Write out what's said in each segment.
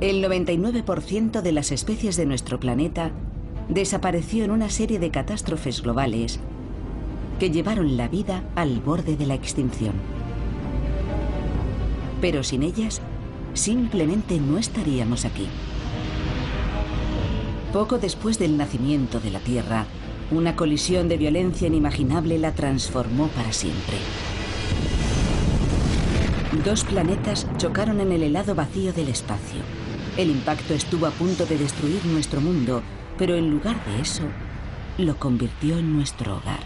El 99% de las especies de nuestro planeta desapareció en una serie de catástrofes globales que llevaron la vida al borde de la extinción. Pero sin ellas, simplemente no estaríamos aquí. Poco después del nacimiento de la Tierra, una colisión de violencia inimaginable la transformó para siempre. Dos planetas chocaron en el helado vacío del espacio. El impacto estuvo a punto de destruir nuestro mundo, pero en lugar de eso, lo convirtió en nuestro hogar.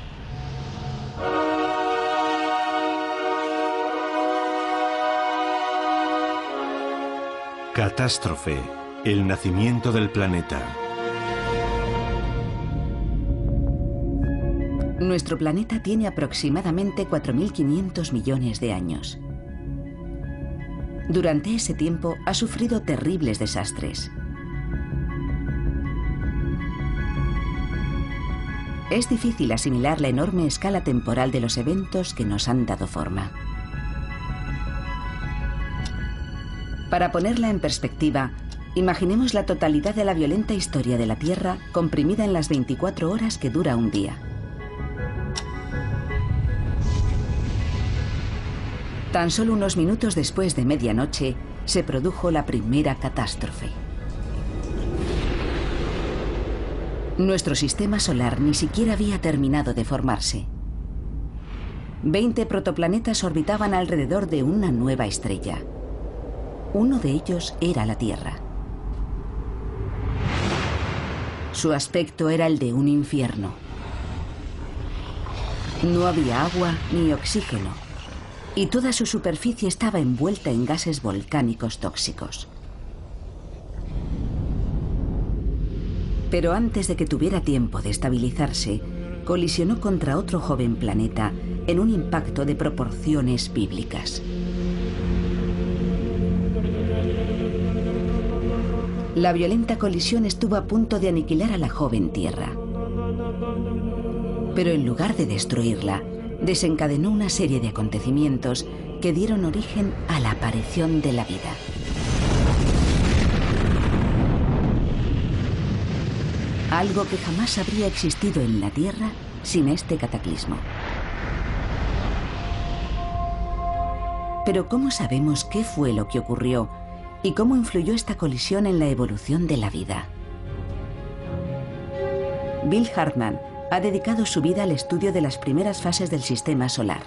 Catástrofe, el nacimiento del planeta. Nuestro planeta tiene aproximadamente 4.500 millones de años. Durante ese tiempo ha sufrido terribles desastres. Es difícil asimilar la enorme escala temporal de los eventos que nos han dado forma. Para ponerla en perspectiva, imaginemos la totalidad de la violenta historia de la Tierra comprimida en las 24 horas que dura un día. Tan solo unos minutos después de medianoche, se produjo la primera catástrofe. Nuestro sistema solar ni siquiera había terminado de formarse. 20 protoplanetas orbitaban alrededor de una nueva estrella. Uno de ellos era la Tierra. Su aspecto era el de un infierno. No había agua ni oxígeno, y toda su superficie estaba envuelta en gases volcánicos tóxicos. Pero antes de que tuviera tiempo de estabilizarse, colisionó contra otro joven planeta en un impacto de proporciones bíblicas. La violenta colisión estuvo a punto de aniquilar a la joven Tierra. Pero en lugar de destruirla, desencadenó una serie de acontecimientos que dieron origen a la aparición de la vida. Algo que jamás habría existido en la Tierra sin este cataclismo. Pero ¿cómo sabemos qué fue lo que ocurrió y cómo influyó esta colisión en la evolución de la vida? Bill Hartmann ha dedicado su vida al estudio de las primeras fases del sistema solar.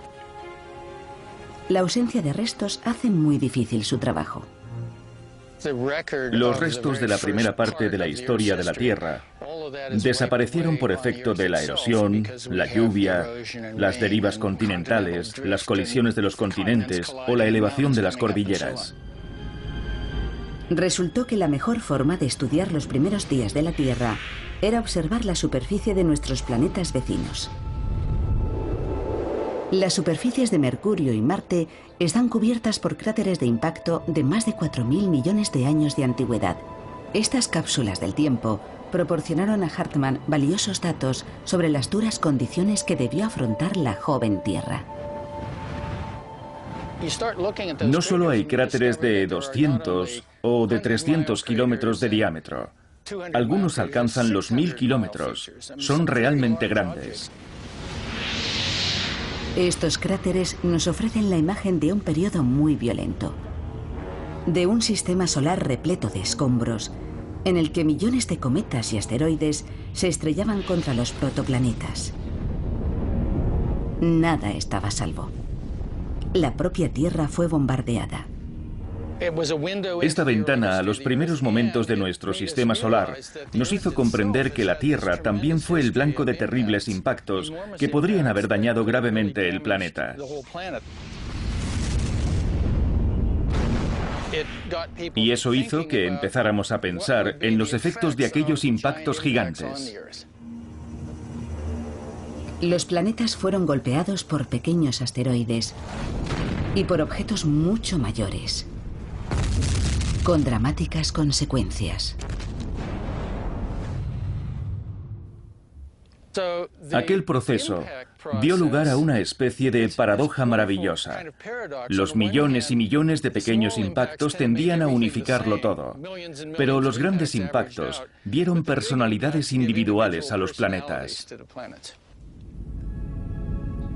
La ausencia de restos hace muy difícil su trabajo. Los restos de la primera parte de la historia de la Tierra desaparecieron por efecto de la erosión, la lluvia, las derivas continentales, las colisiones de los continentes o la elevación de las cordilleras. Resultó que la mejor forma de estudiar los primeros días de la Tierra era observar la superficie de nuestros planetas vecinos. Las superficies de Mercurio y Marte están cubiertas por cráteres de impacto de más de 4.000 millones de años de antigüedad. Estas cápsulas del tiempo proporcionaron a Hartmann valiosos datos sobre las duras condiciones que debió afrontar la joven Tierra. No solo hay cráteres de 200 o de 300 kilómetros de diámetro. Algunos alcanzan los 1000 kilómetros. Son realmente grandes. Estos cráteres nos ofrecen la imagen de un periodo muy violento. De un sistema solar repleto de escombros, en el que millones de cometas y asteroides se estrellaban contra los protoplanetas. Nada estaba a salvo. La propia Tierra fue bombardeada. Esta ventana a los primeros momentos de nuestro sistema solar nos hizo comprender que la Tierra también fue el blanco de terribles impactos que podrían haber dañado gravemente el planeta. Y eso hizo que empezáramos a pensar en los efectos de aquellos impactos gigantes. Los planetas fueron golpeados por pequeños asteroides y por objetos mucho mayores, con dramáticas consecuencias. Aquel proceso dio lugar a una especie de paradoja maravillosa. Los millones y millones de pequeños impactos tendían a unificarlo todo, pero los grandes impactos dieron personalidades individuales a los planetas.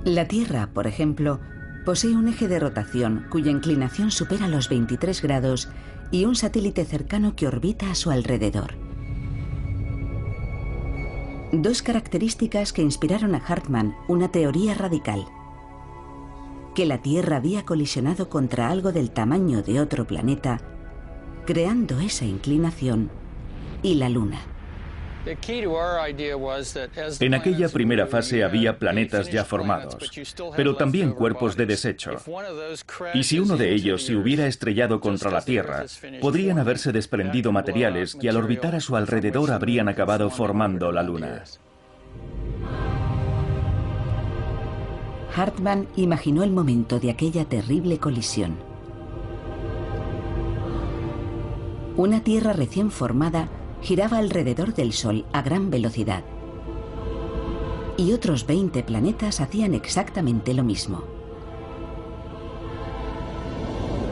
La Tierra, por ejemplo, posee un eje de rotación cuya inclinación supera los 23 grados y un satélite cercano que orbita a su alrededor. Dos características que inspiraron a Hartmann una teoría radical: que la Tierra había colisionado contra algo del tamaño de otro planeta, creando esa inclinación, y la Luna. En aquella primera fase había planetas ya formados, pero también cuerpos de desecho. Y si uno de ellos se hubiera estrellado contra la Tierra, podrían haberse desprendido materiales que al orbitar a su alrededor habrían acabado formando la Luna. Hartmann imaginó el momento de aquella terrible colisión. Una Tierra recién formada giraba alrededor del Sol a gran velocidad. Y otros 20 planetas hacían exactamente lo mismo.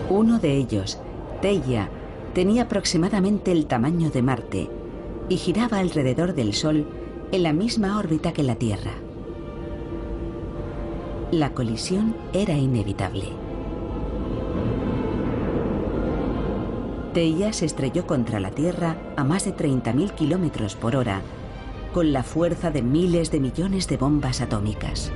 Uno de ellos, Theia, tenía aproximadamente el tamaño de Marte y giraba alrededor del Sol en la misma órbita que la Tierra. La colisión era inevitable. Theia se estrelló contra la Tierra a más de 30.000 kilómetros por hora, con la fuerza de miles de millones de bombas atómicas.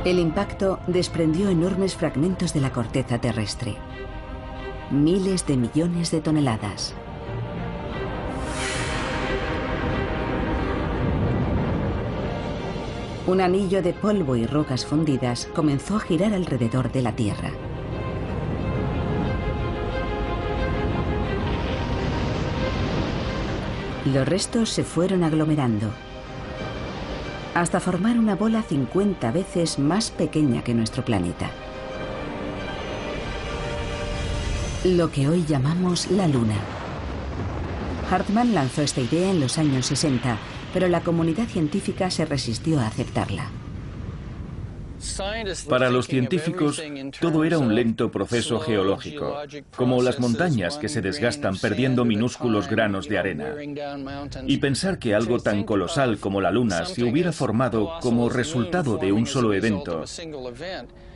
El impacto desprendió enormes fragmentos de la corteza terrestre. Miles de millones de toneladas. Un anillo de polvo y rocas fundidas comenzó a girar alrededor de la Tierra. Los restos se fueron aglomerando, hasta formar una bola 50 veces más pequeña que nuestro planeta. Lo que hoy llamamos la Luna. Hartmann lanzó esta idea en los años 60, pero la comunidad científica se resistió a aceptarla. Para los científicos, todo era un lento proceso geológico, como las montañas que se desgastan perdiendo minúsculos granos de arena. Y pensar que algo tan colosal como la Luna se hubiera formado como resultado de un solo evento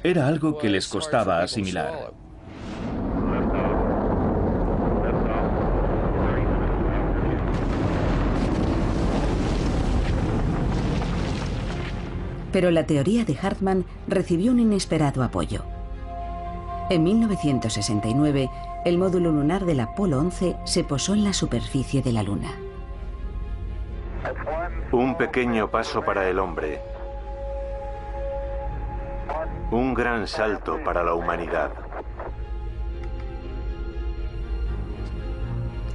era algo que les costaba asimilar. Pero la teoría de Hartmann recibió un inesperado apoyo. En 1969, el módulo lunar del Apolo 11 se posó en la superficie de la Luna. Un pequeño paso para el hombre. Un gran salto para la humanidad.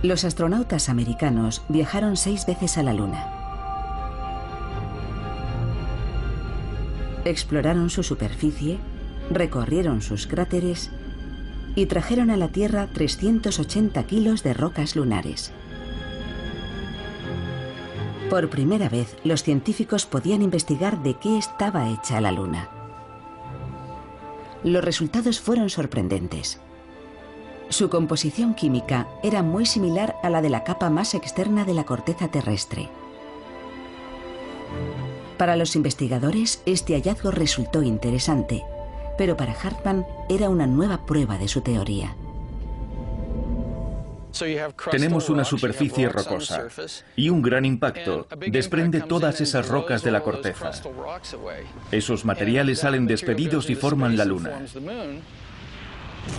Los astronautas americanos viajaron 6 veces a la Luna. Exploraron su superficie, recorrieron sus cráteres y trajeron a la Tierra 380 kilos de rocas lunares. Por primera vez, los científicos podían investigar de qué estaba hecha la Luna. Los resultados fueron sorprendentes. Su composición química era muy similar a la de la capa más externa de la corteza terrestre. Para los investigadores, este hallazgo resultó interesante, pero para Hartmann era una nueva prueba de su teoría. Tenemos una superficie rocosa y un gran impacto desprende todas esas rocas de la corteza. Esos materiales salen despedidos y forman la Luna.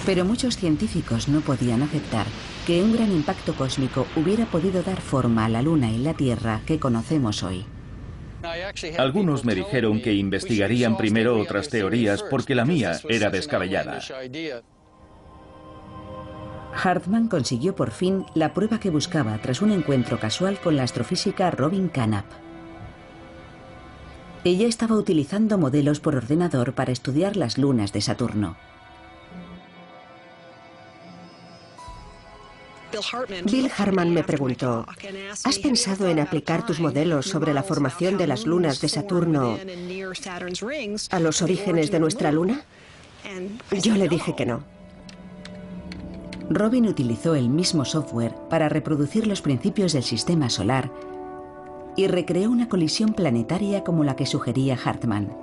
Pero muchos científicos no podían aceptar que un gran impacto cósmico hubiera podido dar forma a la Luna y la Tierra que conocemos hoy. Algunos me dijeron que investigarían primero otras teorías porque la mía era descabellada. Hartmann consiguió por fin la prueba que buscaba tras un encuentro casual con la astrofísica Robin Carnap. Ella estaba utilizando modelos por ordenador para estudiar las lunas de Saturno. Bill Hartman me preguntó, ¿has pensado en aplicar tus modelos sobre la formación de las lunas de Saturno a los orígenes de nuestra luna? Yo le dije que no. Robin utilizó el mismo software para reproducir los principios del sistema solar y recreó una colisión planetaria como la que sugería Hartman.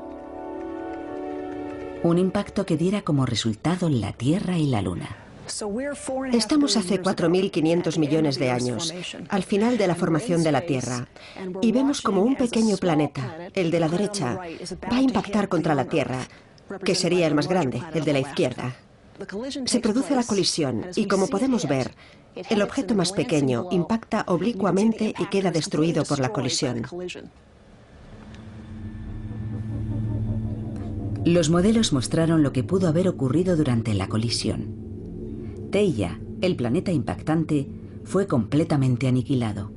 Un impacto que diera como resultado la Tierra y la Luna. Estamos hace 4.500 millones de años, al final de la formación de la Tierra, y vemos como un pequeño planeta, el de la derecha, va a impactar contra la Tierra, que sería el más grande, el de la izquierda. Se produce la colisión y, como podemos ver, el objeto más pequeño impacta oblicuamente y queda destruido por la colisión. Los modelos mostraron lo que pudo haber ocurrido durante la colisión. Theia, el planeta impactante, fue completamente aniquilado.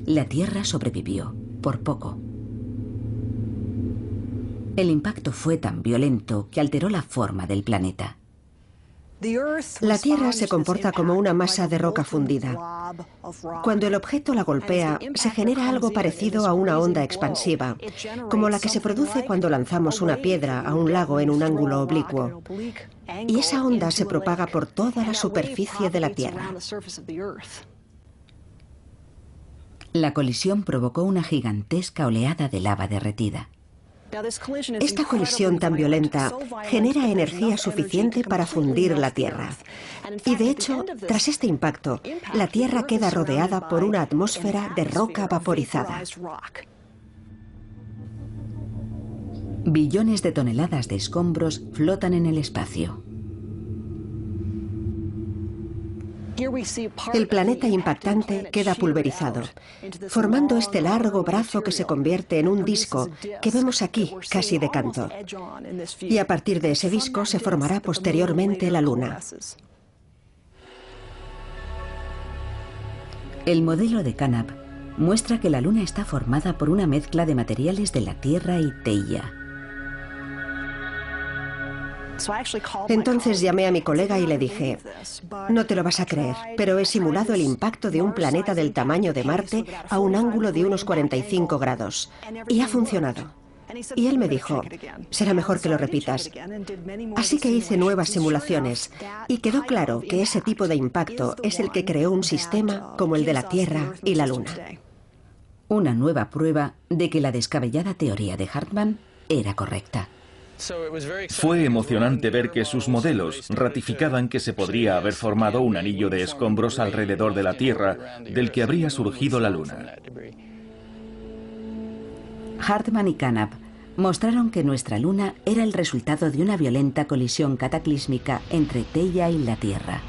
La Tierra sobrevivió, por poco. El impacto fue tan violento que alteró la forma del planeta. La Tierra se comporta como una masa de roca fundida. Cuando el objeto la golpea, se genera algo parecido a una onda expansiva, como la que se produce cuando lanzamos una piedra a un lago en un ángulo oblicuo. Y esa onda se propaga por toda la superficie de la Tierra. La colisión provocó una gigantesca oleada de lava derretida. Esta colisión tan violenta genera energía suficiente para fundir la Tierra. Y de hecho, tras este impacto, la Tierra queda rodeada por una atmósfera de roca vaporizada. Billones de toneladas de escombros flotan en el espacio. El planeta impactante queda pulverizado, formando este largo brazo que se convierte en un disco que vemos aquí, casi de canto. Y a partir de ese disco se formará posteriormente la Luna. El modelo de Canap muestra que la Luna está formada por una mezcla de materiales de la Tierra y Theia. Entonces llamé a mi colega y le dije, no te lo vas a creer, pero he simulado el impacto de un planeta del tamaño de Marte a un ángulo de unos 45 grados. Y ha funcionado. Y él me dijo, será mejor que lo repitas. Así que hice nuevas simulaciones y quedó claro que ese tipo de impacto es el que creó un sistema como el de la Tierra y la Luna. Una nueva prueba de que la descabellada teoría de Hartman era correcta. Fue emocionante ver que sus modelos ratificaban que se podría haber formado un anillo de escombros alrededor de la Tierra, del que habría surgido la Luna. Hartman y Canap mostraron que nuestra Luna era el resultado de una violenta colisión cataclísmica entre Theia y la Tierra.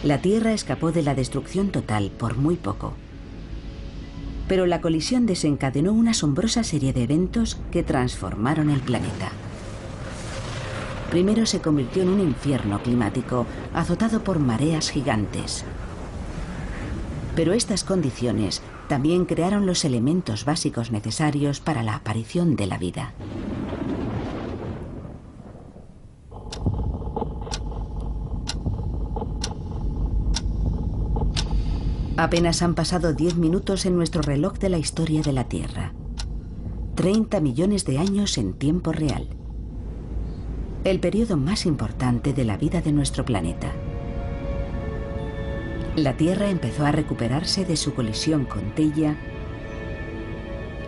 La Tierra escapó de la destrucción total por muy poco. Pero la colisión desencadenó una asombrosa serie de eventos que transformaron el planeta. Primero se convirtió en un infierno climático, azotado por mareas gigantes. Pero estas condiciones también crearon los elementos básicos necesarios para la aparición de la vida. Apenas han pasado 10 minutos en nuestro reloj de la historia de la Tierra. 30 millones de años en tiempo real. El periodo más importante de la vida de nuestro planeta. La Tierra empezó a recuperarse de su colisión con Theia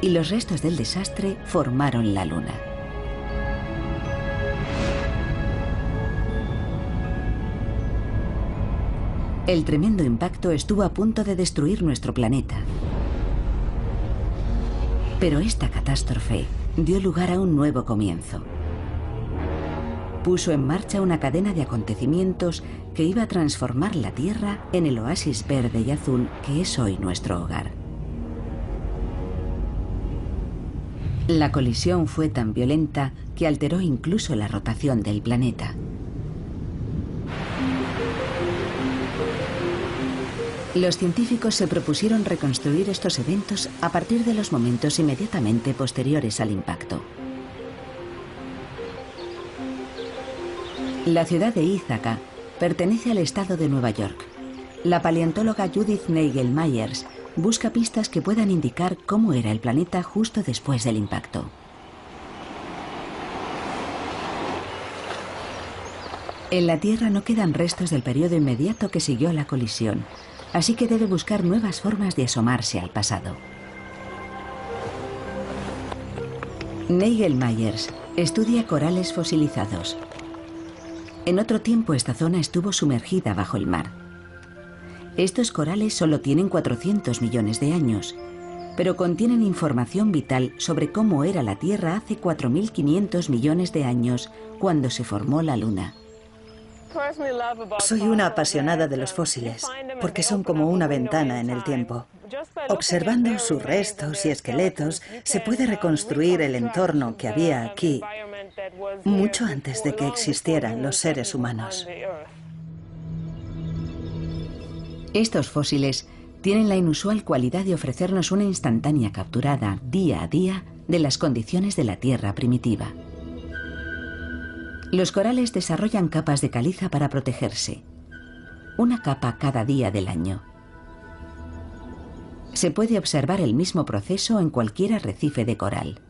y los restos del desastre formaron la Luna. El tremendo impacto estuvo a punto de destruir nuestro planeta. Pero esta catástrofe dio lugar a un nuevo comienzo. Puso en marcha una cadena de acontecimientos que iba a transformar la Tierra en el oasis verde y azul que es hoy nuestro hogar. La colisión fue tan violenta que alteró incluso la rotación del planeta. Los científicos se propusieron reconstruir estos eventos a partir de los momentos inmediatamente posteriores al impacto. La ciudad de Ítaca pertenece al estado de Nueva York. La paleontóloga Judith Nagel Myers busca pistas que puedan indicar cómo era el planeta justo después del impacto. En la Tierra no quedan restos del periodo inmediato que siguió la colisión, así que debe buscar nuevas formas de asomarse al pasado. Nagel Myers estudia corales fosilizados. En otro tiempo esta zona estuvo sumergida bajo el mar. Estos corales solo tienen 400 millones de años, pero contienen información vital sobre cómo era la Tierra hace 4.500 millones de años, cuando se formó la Luna. Soy una apasionada de los fósiles, porque son como una ventana en el tiempo. Observando sus restos y esqueletos, se puede reconstruir el entorno que había aquí, mucho antes de que existieran los seres humanos. Estos fósiles tienen la inusual cualidad de ofrecernos una instantánea capturada, día a día, de las condiciones de la Tierra primitiva. Los corales desarrollan capas de caliza para protegerse. Una capa cada día del año. Se puede observar el mismo proceso en cualquier arrecife de coral.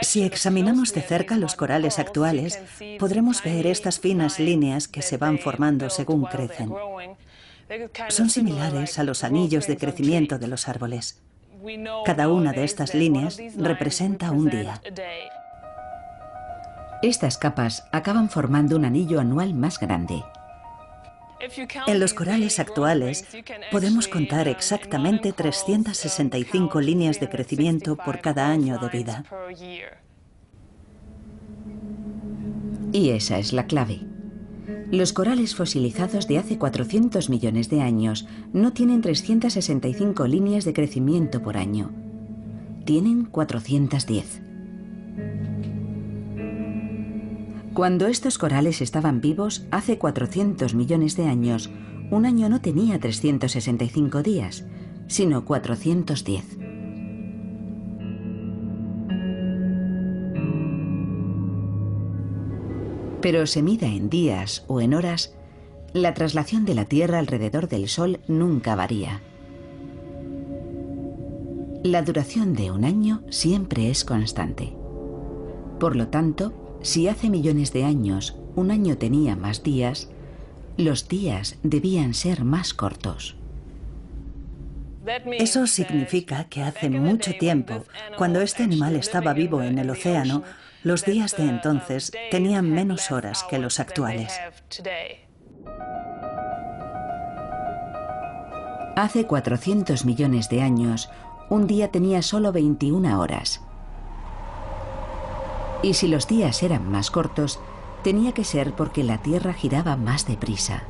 Si examinamos de cerca los corales actuales, podremos ver estas finas líneas que se van formando según crecen. Son similares a los anillos de crecimiento de los árboles. Cada una de estas líneas representa un día. Estas capas acaban formando un anillo anual más grande. En los corales actuales podemos contar exactamente 365 líneas de crecimiento por cada año de vida. Y esa es la clave. Los corales fosilizados de hace 400 millones de años no tienen 365 líneas de crecimiento por año. Tienen 410. Cuando estos corales estaban vivos, hace 400 millones de años, un año no tenía 365 días, sino 410. Pero se mida en días o en horas, la traslación de la Tierra alrededor del Sol nunca varía. La duración de un año siempre es constante. Por lo tanto, si hace millones de años un año tenía más días, los días debían ser más cortos. Eso significa que hace mucho tiempo, cuando este animal estaba vivo en el océano, los días de entonces tenían menos horas que los actuales. Hace 400 millones de años, un día tenía solo 21 horas. Y si los días eran más cortos, tenía que ser porque la Tierra giraba más deprisa.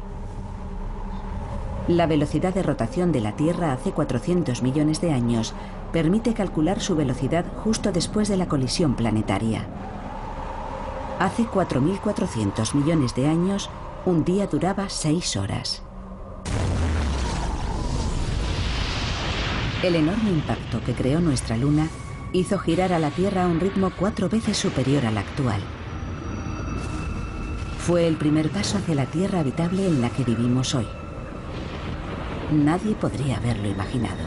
La velocidad de rotación de la Tierra hace 400 millones de años permite calcular su velocidad justo después de la colisión planetaria. Hace 4.400 millones de años, un día duraba 6 horas. El enorme impacto que creó nuestra Luna hizo girar a la Tierra a un ritmo 4 veces superior al actual. Fue el primer paso hacia la Tierra habitable en la que vivimos hoy. Nadie podría haberlo imaginado.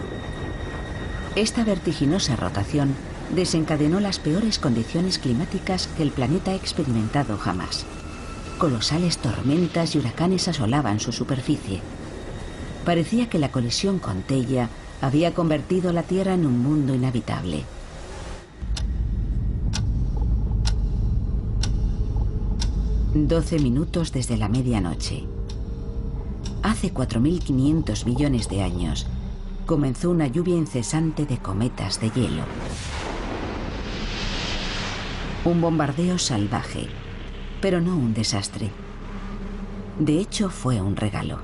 Esta vertiginosa rotación desencadenó las peores condiciones climáticas que el planeta ha experimentado jamás. Colosales tormentas y huracanes asolaban su superficie. Parecía que la colisión con Theia había convertido la Tierra en un mundo inhabitable. «12 minutos desde la medianoche. Hace 4.500 millones de años comenzó una lluvia incesante de cometas de hielo. Un bombardeo salvaje, pero no un desastre. De hecho, fue un regalo.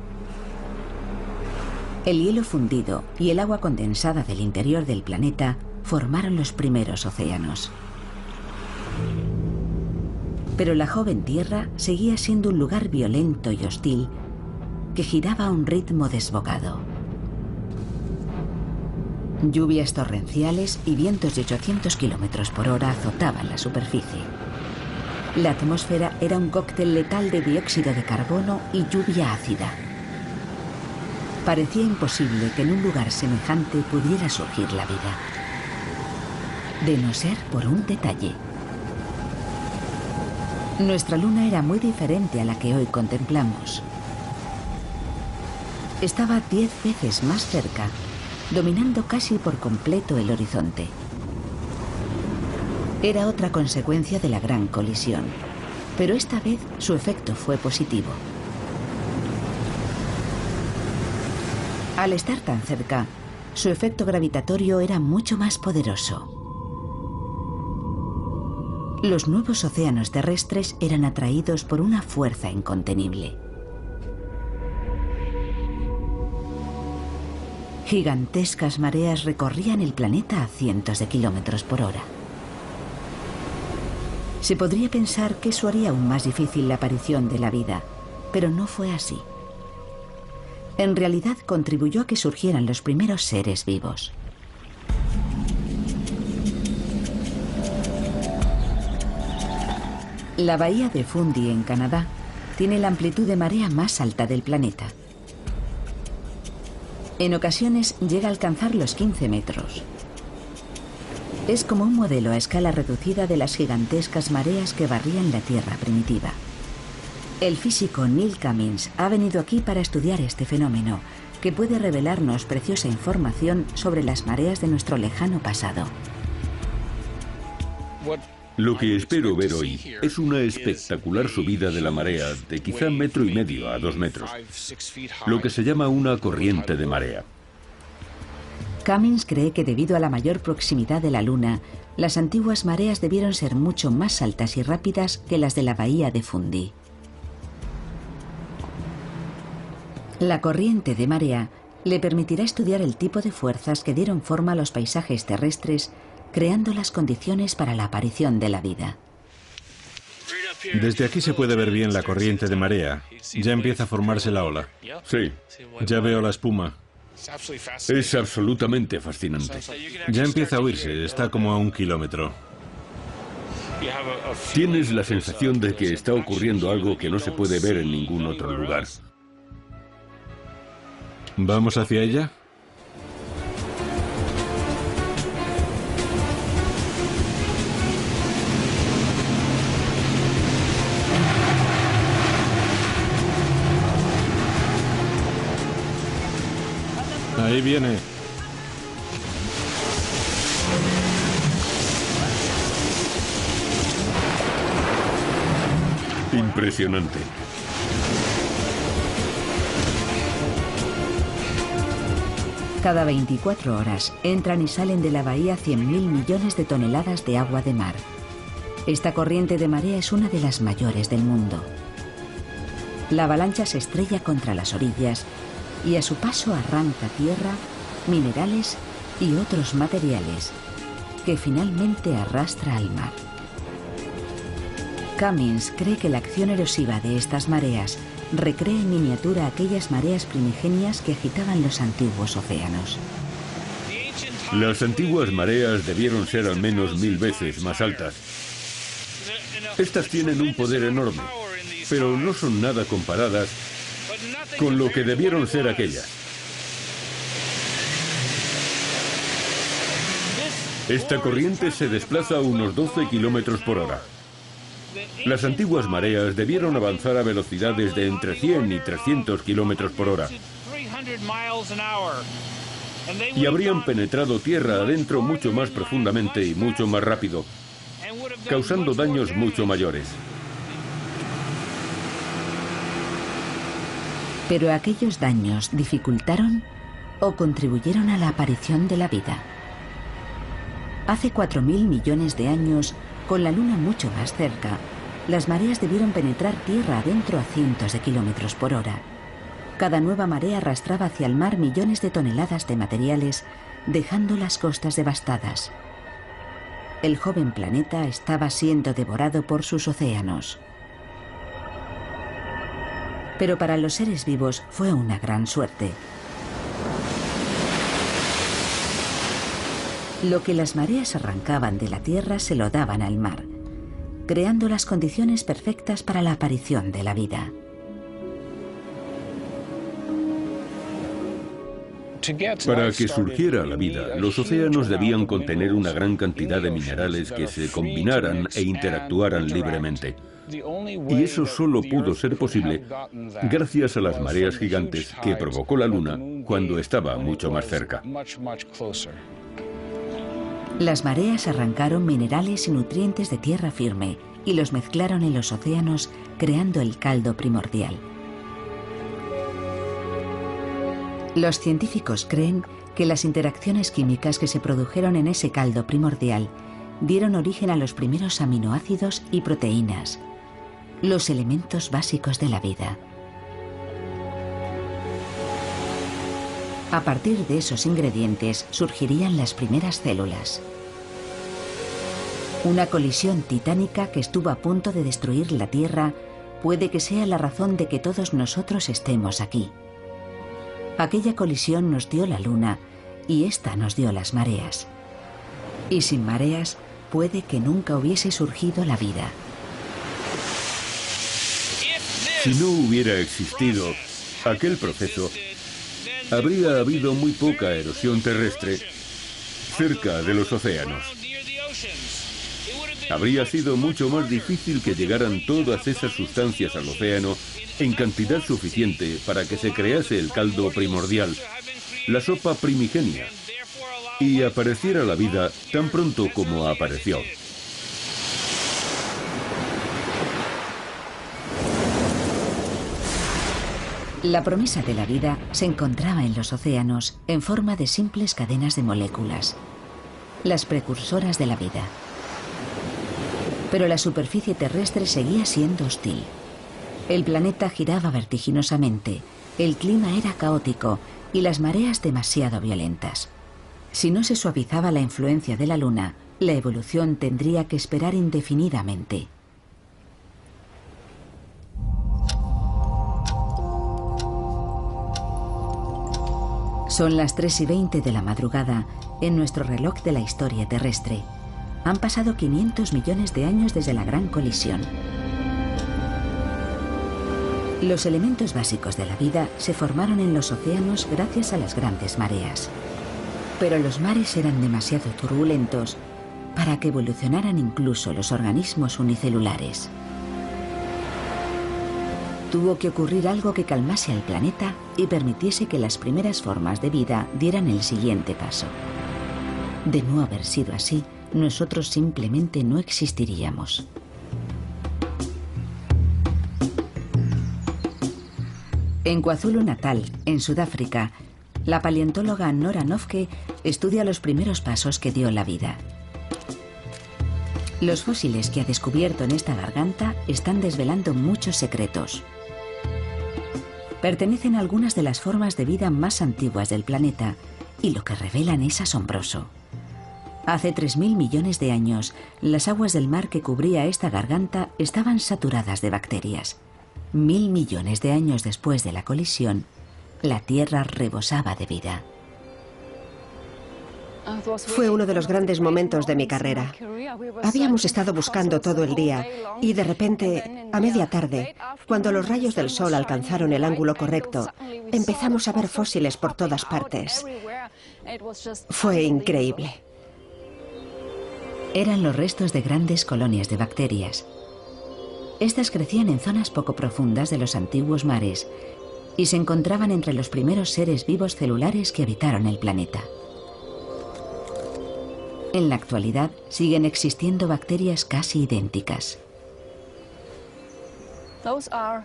El hielo fundido y el agua condensada del interior del planeta formaron los primeros océanos. Pero la joven Tierra seguía siendo un lugar violento y hostil que giraba a un ritmo desbocado. Lluvias torrenciales y vientos de 800 kilómetros por hora azotaban la superficie. La atmósfera era un cóctel letal de dióxido de carbono y lluvia ácida. Parecía imposible que en un lugar semejante pudiera surgir la vida. De no ser por un detalle. Nuestra luna era muy diferente a la que hoy contemplamos. Estaba 10 veces más cerca, dominando casi por completo el horizonte. Era otra consecuencia de la gran colisión, pero esta vez su efecto fue positivo. Al estar tan cerca, su efecto gravitatorio era mucho más poderoso. Los nuevos océanos terrestres eran atraídos por una fuerza incontenible. Gigantescas mareas recorrían el planeta a cientos de kilómetros por hora. Se podría pensar que eso haría aún más difícil la aparición de la vida, pero no fue así. En realidad contribuyó a que surgieran los primeros seres vivos. La bahía de Fundy, en Canadá, tiene la amplitud de marea más alta del planeta. En ocasiones llega a alcanzar los 15 metros. Es como un modelo a escala reducida de las gigantescas mareas que barrían la Tierra primitiva. El físico Neil Cummins ha venido aquí para estudiar este fenómeno, que puede revelarnos preciosa información sobre las mareas de nuestro lejano pasado. Lo que espero ver hoy es una espectacular subida de la marea de quizá 1,5 metros a 2 metros, lo que se llama una corriente de marea. Cummins cree que debido a la mayor proximidad de la Luna, las antiguas mareas debieron ser mucho más altas y rápidas que las de la bahía de Fundy. La corriente de marea le permitirá estudiar el tipo de fuerzas que dieron forma a los paisajes terrestres, creando las condiciones para la aparición de la vida. Desde aquí se puede ver bien la corriente de marea. Ya empieza a formarse la ola. Sí, Ya veo la espuma. es absolutamente fascinante. Ya empieza a oírse, está como a 1 kilómetro. Tienes la sensación de que está ocurriendo algo que no se puede ver en ningún otro lugar. ¿Vamos hacia ella? Ahí viene. Impresionante. Cada 24 horas entran y salen de la bahía 100.000 millones de toneladas de agua de mar. Esta corriente de marea es una de las mayores del mundo. La avalancha se estrella contra las orillas y a su paso arranca tierra, minerales y otros materiales que finalmente arrastra al mar. Cummins cree que la acción erosiva de estas mareas recrea en miniatura aquellas mareas primigenias que agitaban los antiguos océanos. Las antiguas mareas debieron ser al menos 1000 veces más altas. Estas tienen un poder enorme, pero no son nada comparadas con lo que debieron ser aquellas. Esta corriente se desplaza a unos 12 kilómetros por hora. Las antiguas mareas debieron avanzar a velocidades de entre 100 y 300 kilómetros por hora. Y habrían penetrado tierra adentro mucho más profundamente y mucho más rápido, causando daños mucho mayores. Pero aquellos daños dificultaron o contribuyeron a la aparición de la vida. Hace 4.000 millones de años, con la Luna mucho más cerca, las mareas debieron penetrar tierra adentro a cientos de kilómetros por hora. Cada nueva marea arrastraba hacia el mar millones de toneladas de materiales, dejando las costas devastadas. El joven planeta estaba siendo devorado por sus océanos. Pero para los seres vivos fue una gran suerte. Lo que las mareas arrancaban de la tierra se lo daban al mar, creando las condiciones perfectas para la aparición de la vida. Para que surgiera la vida, los océanos debían contener una gran cantidad de minerales que se combinaran e interactuaran libremente. Y eso solo pudo ser posible gracias a las mareas gigantes que provocó la Luna cuando estaba mucho más cerca. Las mareas arrancaron minerales y nutrientes de tierra firme y los mezclaron en los océanos, creando el caldo primordial. Los científicos creen que las interacciones químicas que se produjeron en ese caldo primordial dieron origen a los primeros aminoácidos y proteínas, los elementos básicos de la vida. A partir de esos ingredientes surgirían las primeras células. Una colisión titánica que estuvo a punto de destruir la Tierra puede que sea la razón de que todos nosotros estemos aquí. Aquella colisión nos dio la Luna y esta nos dio las mareas. Y sin mareas puede que nunca hubiese surgido la vida. Si no hubiera existido aquel proceso, habría habido muy poca erosión terrestre cerca de los océanos. Habría sido mucho más difícil que llegaran todas esas sustancias al océano en cantidad suficiente para que se crease el caldo primordial, la sopa primigenia, y apareciera la vida tan pronto como apareció. La promesa de la vida se encontraba en los océanos en forma de simples cadenas de moléculas, las precursoras de la vida. Pero la superficie terrestre seguía siendo hostil. El planeta giraba vertiginosamente, el clima era caótico y las mareas demasiado violentas. Si no se suavizaba la influencia de la Luna, la evolución tendría que esperar indefinidamente. Son las 3:20 de la madrugada en nuestro reloj de la historia terrestre. Han pasado 500 millones de años desde la gran colisión. Los elementos básicos de la vida se formaron en los océanos gracias a las grandes mareas. Pero los mares eran demasiado turbulentos para que evolucionaran incluso los organismos unicelulares. Tuvo que ocurrir algo que calmase al planeta y permitiese que las primeras formas de vida dieran el siguiente paso. De no haber sido así, nosotros simplemente no existiríamos. En KwaZulu-Natal, en Sudáfrica, la paleontóloga Nora Noffke estudia los primeros pasos que dio la vida. Los fósiles que ha descubierto en esta garganta están desvelando muchos secretos. Pertenecen a algunas de las formas de vida más antiguas del planeta y lo que revelan es asombroso. Hace 3.000 millones de años, las aguas del mar que cubría esta garganta estaban saturadas de bacterias. 1.000 millones de años después de la colisión, la Tierra rebosaba de vida. Fue uno de los grandes momentos de mi carrera. Habíamos estado buscando todo el día y de repente, a media tarde, cuando los rayos del sol alcanzaron el ángulo correcto, empezamos a ver fósiles por todas partes. Fue increíble. Eran los restos de grandes colonias de bacterias. Estas crecían en zonas poco profundas de los antiguos mares y se encontraban entre los primeros seres vivos celulares que habitaron el planeta. En la actualidad siguen existiendo bacterias casi idénticas.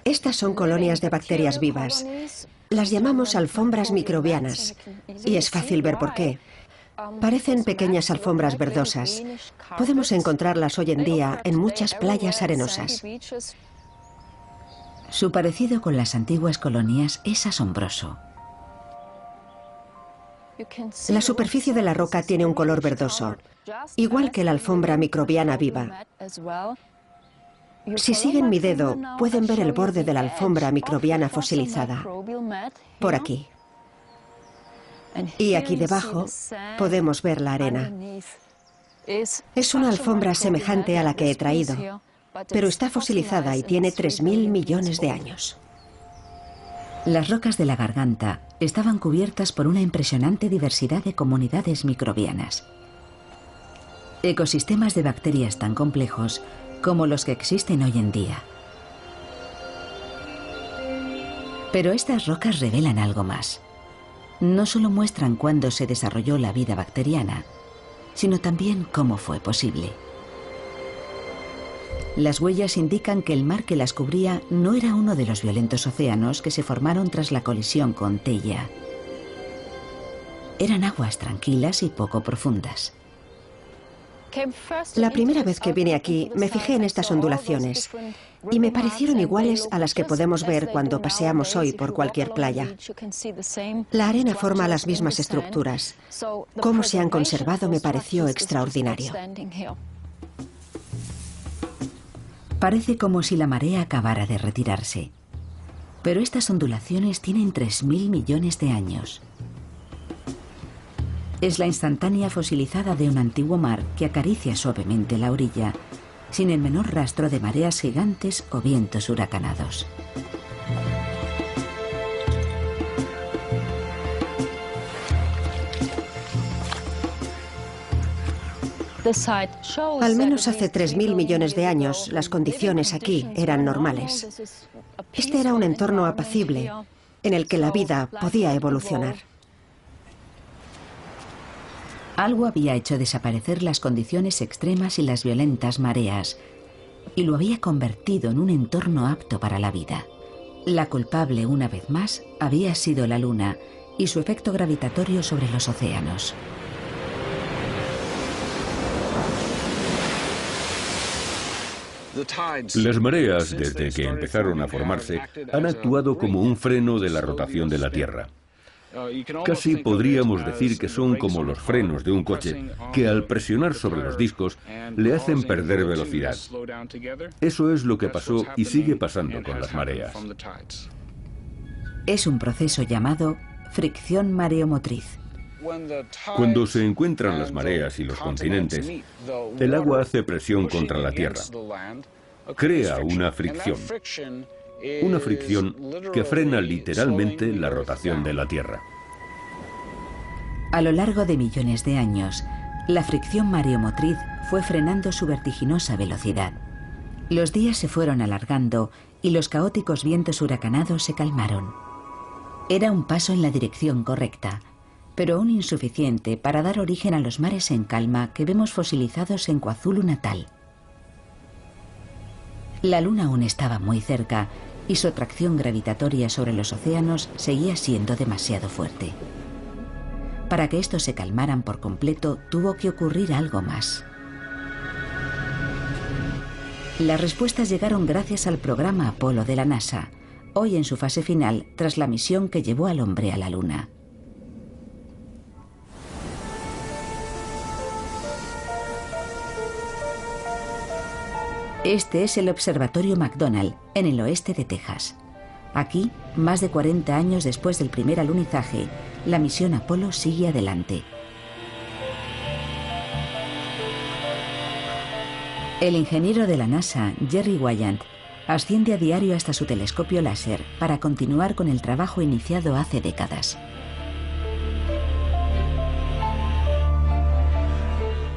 Estas son colonias de bacterias vivas. Las llamamos alfombras microbianas y es fácil ver por qué. Parecen pequeñas alfombras verdosas. Podemos encontrarlas hoy en día en muchas playas arenosas. Su parecido con las antiguas colonias es asombroso. La superficie de la roca tiene un color verdoso, igual que la alfombra microbiana viva. Si siguen mi dedo, pueden ver el borde de la alfombra microbiana fosilizada. Por aquí. Y aquí debajo podemos ver la arena. Es una alfombra semejante a la que he traído, pero está fosilizada y tiene 3.000 millones de años. Las rocas de la garganta estaban cubiertas por una impresionante diversidad de comunidades microbianas. Ecosistemas de bacterias tan complejos como los que existen hoy en día. Pero estas rocas revelan algo más. No solo muestran cuándo se desarrolló la vida bacteriana, sino también cómo fue posible. Las huellas indican que el mar que las cubría no era uno de los violentos océanos que se formaron tras la colisión con Theia. Eran aguas tranquilas y poco profundas. La primera vez que vine aquí me fijé en estas ondulaciones y me parecieron iguales a las que podemos ver cuando paseamos hoy por cualquier playa. La arena forma las mismas estructuras. Cómo se han conservado me pareció extraordinario. Parece como si la marea acabara de retirarse. Pero estas ondulaciones tienen 3.000 millones de años. Es la instantánea fosilizada de un antiguo mar que acaricia suavemente la orilla, sin el menor rastro de mareas gigantes o vientos huracanados. Al menos hace 3.000 millones de años, las condiciones aquí eran normales. Este era un entorno apacible, en el que la vida podía evolucionar. Algo había hecho desaparecer las condiciones extremas y las violentas mareas, y lo había convertido en un entorno apto para la vida. La culpable, una vez más, había sido la Luna y su efecto gravitatorio sobre los océanos. Las mareas, desde que empezaron a formarse, han actuado como un freno de la rotación de la Tierra. Casi podríamos decir que son como los frenos de un coche, que al presionar sobre los discos le hacen perder velocidad. Eso es lo que pasó y sigue pasando con las mareas. Es un proceso llamado fricción mareomotriz. Cuando se encuentran las mareas y los continentes, el agua hace presión contra la Tierra. Crea una fricción que frena literalmente la rotación de la Tierra. A lo largo de millones de años, la fricción mareomotriz fue frenando su vertiginosa velocidad. Los días se fueron alargando y los caóticos vientos huracanados se calmaron. Era un paso en la dirección correcta, pero aún insuficiente para dar origen a los mares en calma que vemos fosilizados en KwaZulu Natal. La Luna aún estaba muy cerca y su atracción gravitatoria sobre los océanos seguía siendo demasiado fuerte. Para que estos se calmaran por completo, tuvo que ocurrir algo más. Las respuestas llegaron gracias al programa Apolo de la NASA, hoy en su fase final tras la misión que llevó al hombre a la Luna. Este es el Observatorio McDonald, en el oeste de Texas. Aquí, más de 40 años después del primer alunizaje, la misión Apolo sigue adelante. El ingeniero de la NASA, Jerry Wyant, asciende a diario hasta su telescopio láser para continuar con el trabajo iniciado hace décadas.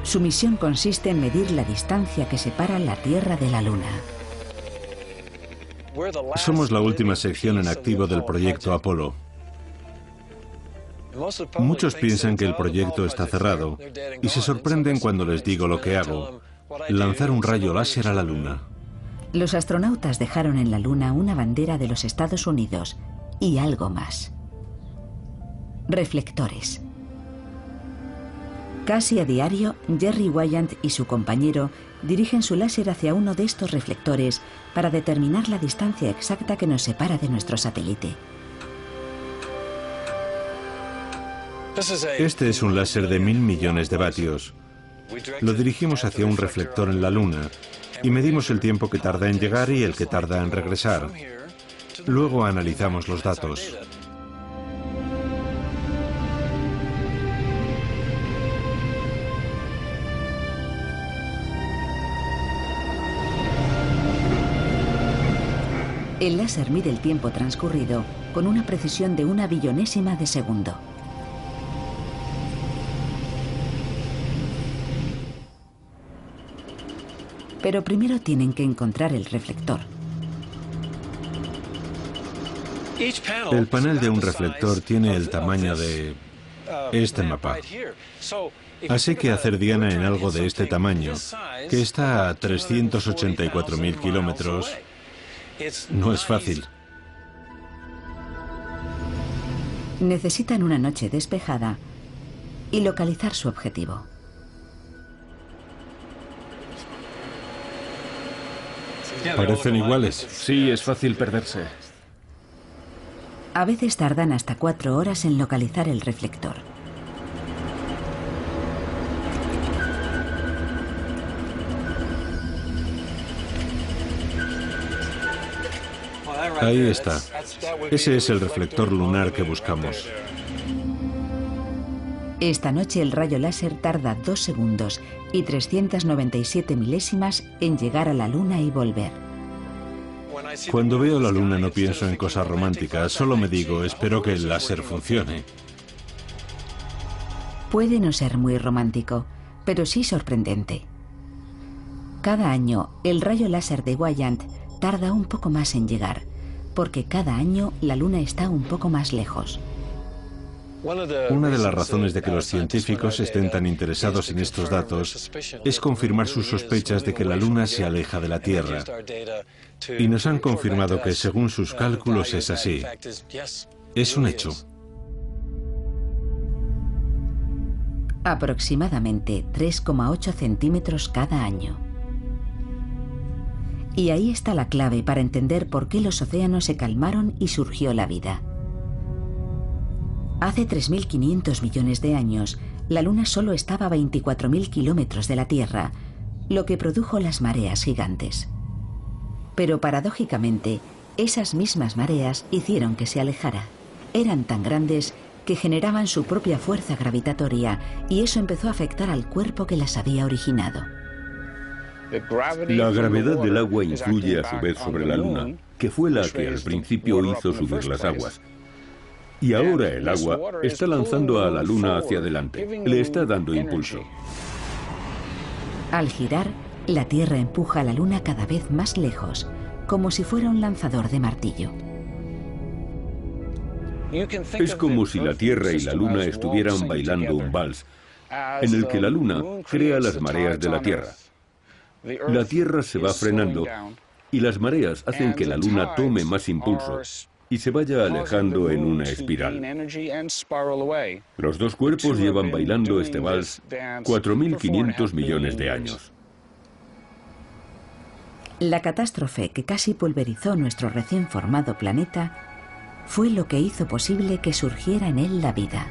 Su misión consiste en medir la distancia que separa la Tierra de la Luna. Somos la última sección en activo del proyecto Apolo. Muchos piensan que el proyecto está cerrado y se sorprenden cuando les digo lo que hago: lanzar un rayo láser a la Luna. Los astronautas dejaron en la Luna una bandera de los Estados Unidos y algo más. Reflectores. Casi a diario, Jerry Wyant y su compañero dirigen su láser hacia uno de estos reflectores para determinar la distancia exacta que nos separa de nuestro satélite. Este es un láser de 1000 millones de vatios. Lo dirigimos hacia un reflector en la Luna y medimos el tiempo que tarda en llegar y el que tarda en regresar. Luego analizamos los datos. El láser mide el tiempo transcurrido con una precisión de 1 billonésima de segundo. Pero primero tienen que encontrar el reflector. El panel de un reflector tiene el tamaño de este mapa. Así que hacer diana en algo de este tamaño, que está a 384.000 kilómetros, no es fácil. Necesitan una noche despejada y localizar su objetivo. ¿Parecen iguales? Sí, es fácil perderse. A veces tardan hasta 4 horas en localizar el reflector. Ahí está. Ese es el reflector lunar que buscamos. Esta noche el rayo láser tarda 2 segundos y 397 milésimas en llegar a la Luna y volver. Cuando veo la Luna no pienso en cosas románticas, solo me digo, espero que el láser funcione. Puede no ser muy romántico, pero sí sorprendente. Cada año, el rayo láser de Weyand tarda un poco más en llegar, porque cada año la Luna está un poco más lejos. Una de las razones de que los científicos estén tan interesados en estos datos es confirmar sus sospechas de que la Luna se aleja de la Tierra. Y nos han confirmado que según sus cálculos es así. Es un hecho. Aproximadamente 3,8 centímetros cada año. Y ahí está la clave para entender por qué los océanos se calmaron y surgió la vida. Hace 3.500 millones de años, la Luna solo estaba a 24.000 kilómetros de la Tierra, lo que produjo las mareas gigantes. Pero paradójicamente, esas mismas mareas hicieron que se alejara. Eran tan grandes que generaban su propia fuerza gravitatoria y eso empezó a afectar al cuerpo que las había originado. La gravedad del agua influye a su vez sobre la Luna, que fue la que al principio hizo subir las aguas. Y ahora el agua está lanzando a la Luna hacia adelante, le está dando impulso. Al girar, la Tierra empuja a la Luna cada vez más lejos, como si fuera un lanzador de martillo. Es como si la Tierra y la Luna estuvieran bailando un vals, en el que la Luna crea las mareas de la Tierra. La Tierra se va frenando y las mareas hacen que la Luna tome más impulso y se vaya alejando en una espiral. Los dos cuerpos llevan bailando este vals 4.500 millones de años. La catástrofe que casi pulverizó nuestro recién formado planeta fue lo que hizo posible que surgiera en él la vida.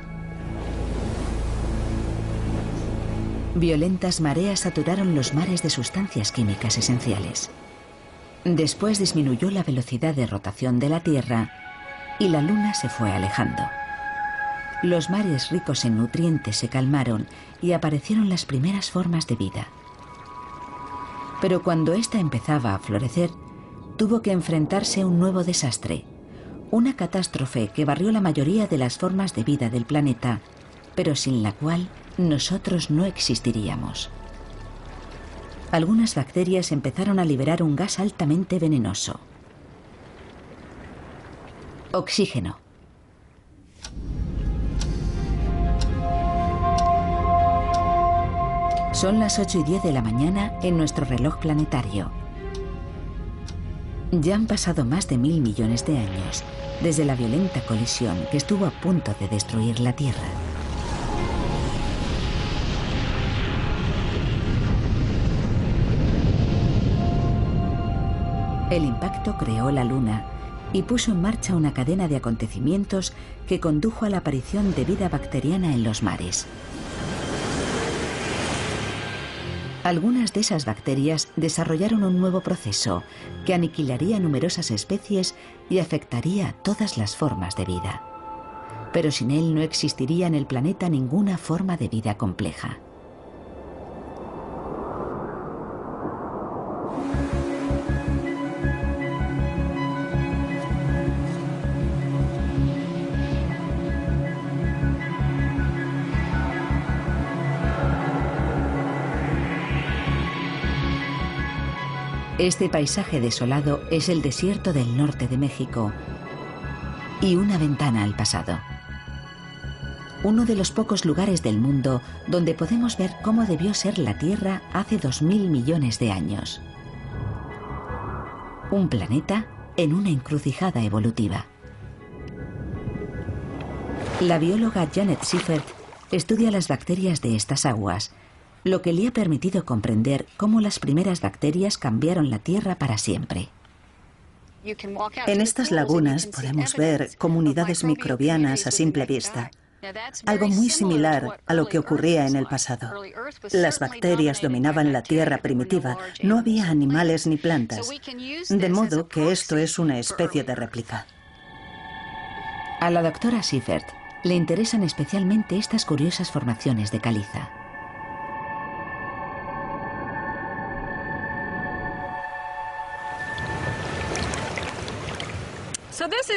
Violentas mareas saturaron los mares de sustancias químicas esenciales. Después disminuyó la velocidad de rotación de la Tierra y la Luna se fue alejando. Los mares ricos en nutrientes se calmaron y aparecieron las primeras formas de vida. Pero cuando ésta empezaba a florecer, tuvo que enfrentarse a un nuevo desastre, una catástrofe que barrió la mayoría de las formas de vida del planeta, pero sin la cual nosotros no existiríamos. Algunas bacterias empezaron a liberar un gas altamente venenoso. Oxígeno. Son las 8:10 de la mañana en nuestro reloj planetario. Ya han pasado más de 1.000 millones de años desde la violenta colisión que estuvo a punto de destruir la Tierra. El impacto creó la Luna y puso en marcha una cadena de acontecimientos que condujo a la aparición de vida bacteriana en los mares. Algunas de esas bacterias desarrollaron un nuevo proceso que aniquilaría numerosas especies y afectaría a todas las formas de vida. Pero sin él no existiría en el planeta ninguna forma de vida compleja. Este paisaje desolado es el desierto del norte de México y una ventana al pasado. Uno de los pocos lugares del mundo donde podemos ver cómo debió ser la Tierra hace 2000 millones de años. Un planeta en una encrucijada evolutiva. La bióloga Janet Seifert estudia las bacterias de estas aguas, lo que le ha permitido comprender cómo las primeras bacterias cambiaron la Tierra para siempre. En estas lagunas podemos ver comunidades microbianas a simple vista, algo muy similar a lo que ocurría en el pasado. Las bacterias dominaban la Tierra primitiva, no había animales ni plantas, de modo que esto es una especie de réplica. A la doctora Seifert le interesan especialmente estas curiosas formaciones de caliza.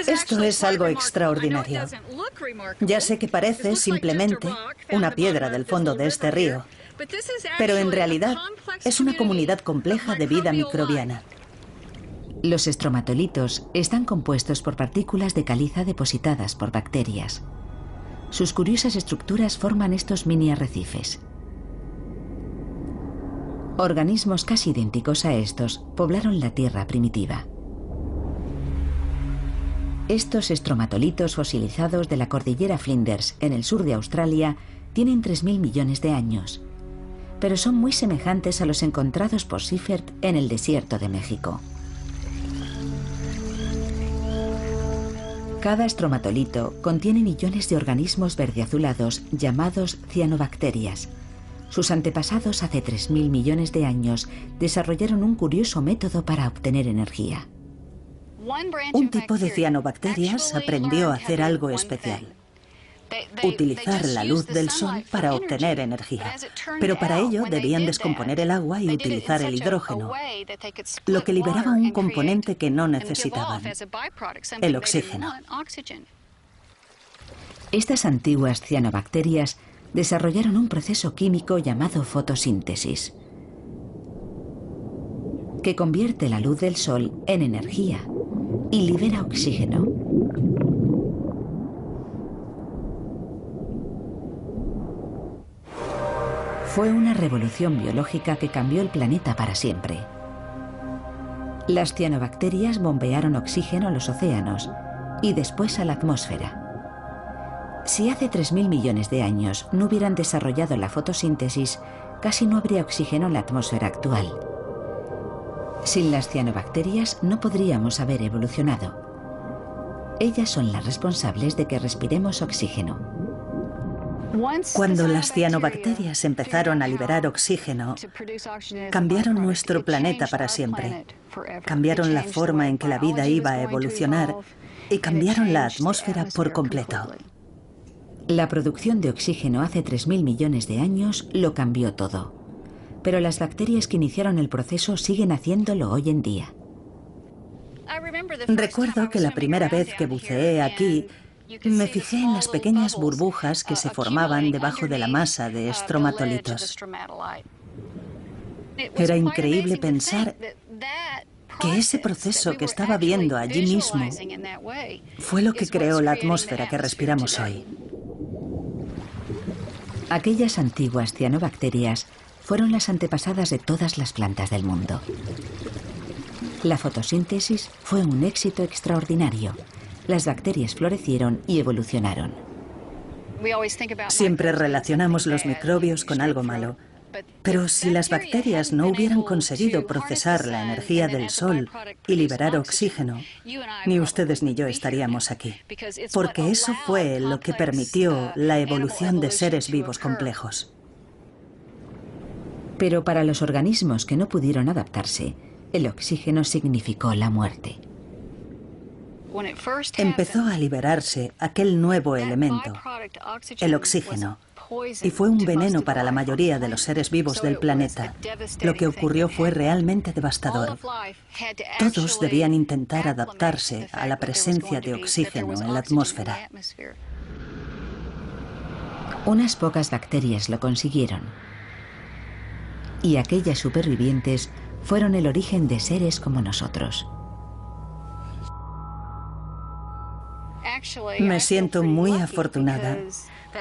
Esto es algo extraordinario. Ya sé que parece simplemente una piedra del fondo de este río, pero en realidad es una comunidad compleja de vida microbiana. Los estromatolitos están compuestos por partículas de caliza depositadas por bacterias. Sus curiosas estructuras forman estos mini arrecifes. Organismos casi idénticos a estos poblaron la Tierra primitiva. Estos estromatolitos fosilizados de la cordillera Flinders, en el sur de Australia, tienen 3000 millones de años, pero son muy semejantes a los encontrados por Seifert en el desierto de México. Cada estromatolito contiene millones de organismos verdeazulados llamados cianobacterias. Sus antepasados hace 3000 millones de años desarrollaron un curioso método para obtener energía. Un tipo de cianobacterias aprendió a hacer algo especial: utilizar la luz del sol para obtener energía. Pero para ello debían descomponer el agua y utilizar el hidrógeno, lo que liberaba un componente que no necesitaban: el oxígeno. Estas antiguas cianobacterias desarrollaron un proceso químico llamado fotosíntesis, que convierte la luz del sol en energía y libera oxígeno. Fue una revolución biológica que cambió el planeta para siempre. Las cianobacterias bombearon oxígeno a los océanos y después a la atmósfera. Si hace 3000 millones de años no hubieran desarrollado la fotosíntesis, casi no habría oxígeno en la atmósfera actual. Sin las cianobacterias no podríamos haber evolucionado. Ellas son las responsables de que respiremos oxígeno. Cuando las cianobacterias empezaron a liberar oxígeno, cambiaron nuestro planeta para siempre. Cambiaron la forma en que la vida iba a evolucionar y cambiaron la atmósfera por completo. La producción de oxígeno hace 3000 millones de años lo cambió todo. Pero las bacterias que iniciaron el proceso siguen haciéndolo hoy en día. Recuerdo que la primera vez que buceé aquí, me fijé en las pequeñas burbujas que se formaban debajo de la masa de estromatolitos. Era increíble pensar que ese proceso que estaba viendo allí mismo fue lo que creó la atmósfera que respiramos hoy. Aquellas antiguas cianobacterias fueron las antepasadas de todas las plantas del mundo. La fotosíntesis fue un éxito extraordinario. Las bacterias florecieron y evolucionaron. Siempre relacionamos los microbios con algo malo. Pero si las bacterias no hubieran conseguido procesar la energía del sol y liberar oxígeno, ni ustedes ni yo estaríamos aquí. Porque eso fue lo que permitió la evolución de seres vivos complejos. Pero para los organismos que no pudieron adaptarse, el oxígeno significó la muerte. Empezó a liberarse aquel nuevo elemento, el oxígeno, y fue un veneno para la mayoría de los seres vivos del planeta. Lo que ocurrió fue realmente devastador. Todos debían intentar adaptarse a la presencia de oxígeno en la atmósfera. Unas pocas bacterias lo consiguieron. Y aquellas supervivientes fueron el origen de seres como nosotros. Me siento muy afortunada,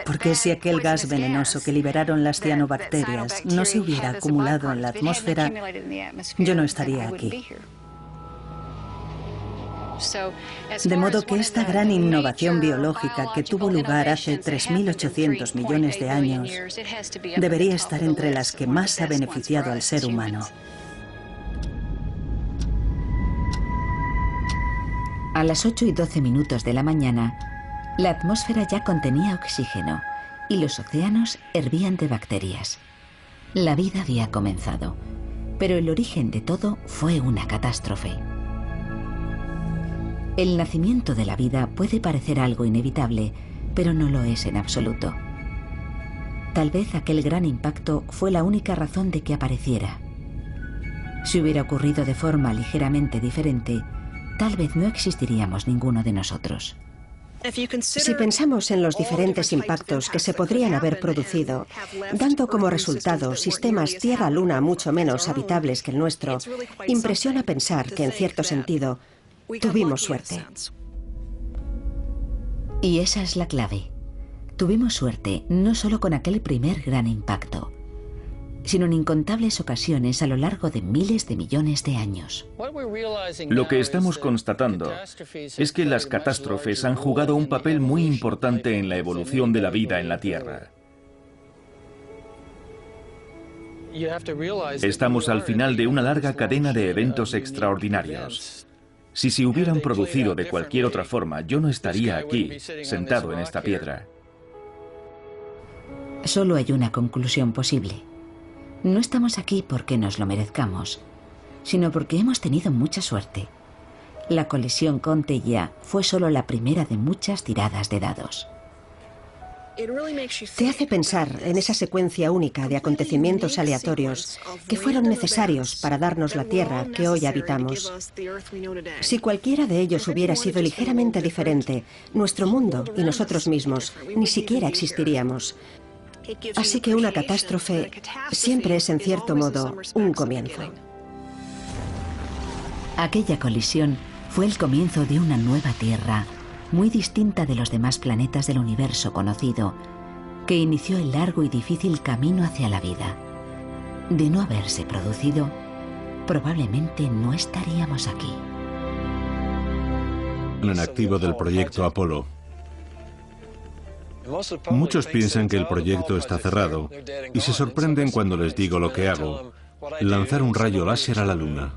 porque si aquel gas venenoso que liberaron las cianobacterias no se hubiera acumulado en la atmósfera, yo no estaría aquí. De modo que esta gran innovación biológica que tuvo lugar hace 3.800 millones de años debería estar entre las que más ha beneficiado al ser humano. A las 8:12 de la mañana, la atmósfera ya contenía oxígeno y los océanos hervían de bacterias. La vida había comenzado, pero el origen de todo fue una catástrofe. El nacimiento de la vida puede parecer algo inevitable, pero no lo es en absoluto. Tal vez aquel gran impacto fue la única razón de que apareciera. Si hubiera ocurrido de forma ligeramente diferente, tal vez no existiríamos ninguno de nosotros. Si pensamos en los diferentes impactos que se podrían haber producido, dando como resultado sistemas Tierra-Luna mucho menos habitables que el nuestro, impresiona pensar que, en cierto sentido, tuvimos suerte. Y esa es la clave. Tuvimos suerte no solo con aquel primer gran impacto, sino en incontables ocasiones a lo largo de miles de millones de años. Lo que estamos constatando es que las catástrofes han jugado un papel muy importante en la evolución de la vida en la Tierra. Estamos al final de una larga cadena de eventos extraordinarios. Si se hubieran producido de cualquier otra forma, yo no estaría aquí, sentado en esta piedra. Solo hay una conclusión posible. No estamos aquí porque nos lo merezcamos, sino porque hemos tenido mucha suerte. La colisión con Theia fue solo la primera de muchas tiradas de dados. Te hace pensar en esa secuencia única de acontecimientos aleatorios que fueron necesarios para darnos la Tierra que hoy habitamos. Si cualquiera de ellos hubiera sido ligeramente diferente, nuestro mundo y nosotros mismos ni siquiera existiríamos. Así que una catástrofe siempre es, en cierto modo, un comienzo. Aquella colisión fue el comienzo de una nueva Tierra, muy distinta de los demás planetas del universo conocido, que inició el largo y difícil camino hacia la vida. De no haberse producido, probablemente no estaríamos aquí. En activo del proyecto Apolo. Muchos piensan que el proyecto está cerrado y se sorprenden cuando les digo lo que hago: lanzar un rayo láser a la Luna.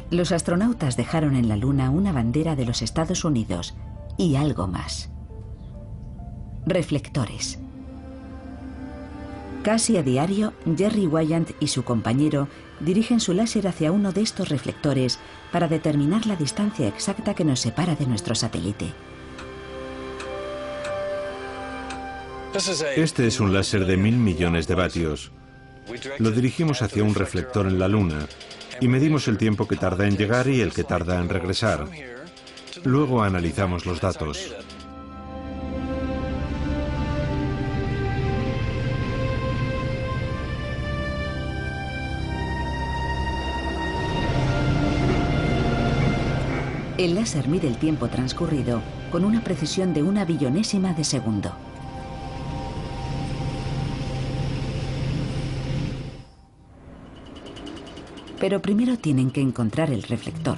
Los astronautas dejaron en la Luna una bandera de los Estados Unidos y algo más. Reflectores. Casi a diario, Jerry Wyant y su compañero dirigen su láser hacia uno de estos reflectores para determinar la distancia exacta que nos separa de nuestro satélite. Este es un láser de 1000 millones de vatios. Lo dirigimos hacia un reflector en la Luna y medimos el tiempo que tarda en llegar y el que tarda en regresar. Luego analizamos los datos. El láser mide el tiempo transcurrido con una precisión de 1 billonésima de segundo. Pero primero tienen que encontrar el reflector.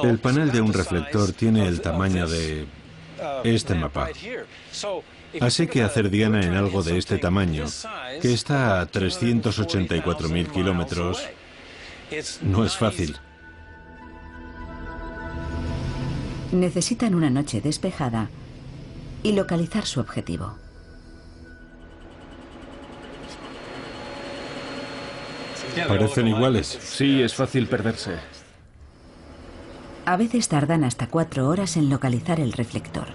El panel de un reflector tiene el tamaño de este mapa. Así que hacer diana en algo de este tamaño, que está a 384.000 kilómetros, no es fácil. Necesitan una noche despejada y localizar su objetivo. Parecen iguales. Sí, es fácil perderse. A veces tardan hasta 4 horas en localizar el reflector.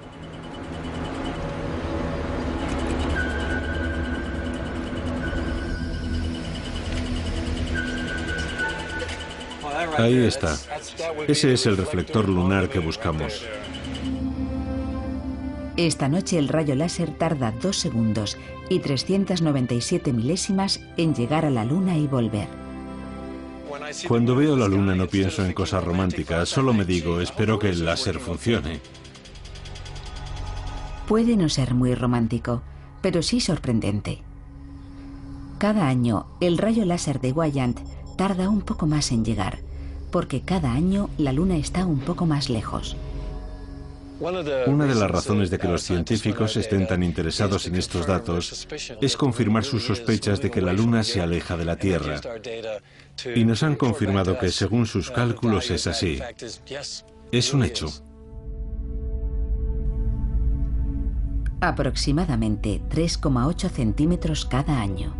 Ahí está. Ese es el reflector lunar que buscamos. Esta noche el rayo láser tarda 2 segundos y 397 milésimas en llegar a la Luna y volver. Cuando veo la Luna no pienso en cosas románticas, solo me digo, espero que el láser funcione. Puede no ser muy romántico, pero sí sorprendente. Cada año, el rayo láser de Wyant tarda un poco más en llegar, porque cada año la Luna está un poco más lejos. Una de las razones de que los científicos estén tan interesados en estos datos es confirmar sus sospechas de que la Luna se aleja de la Tierra. Y nos han confirmado que según sus cálculos es así. Es un hecho. Aproximadamente 3,8 centímetros cada año.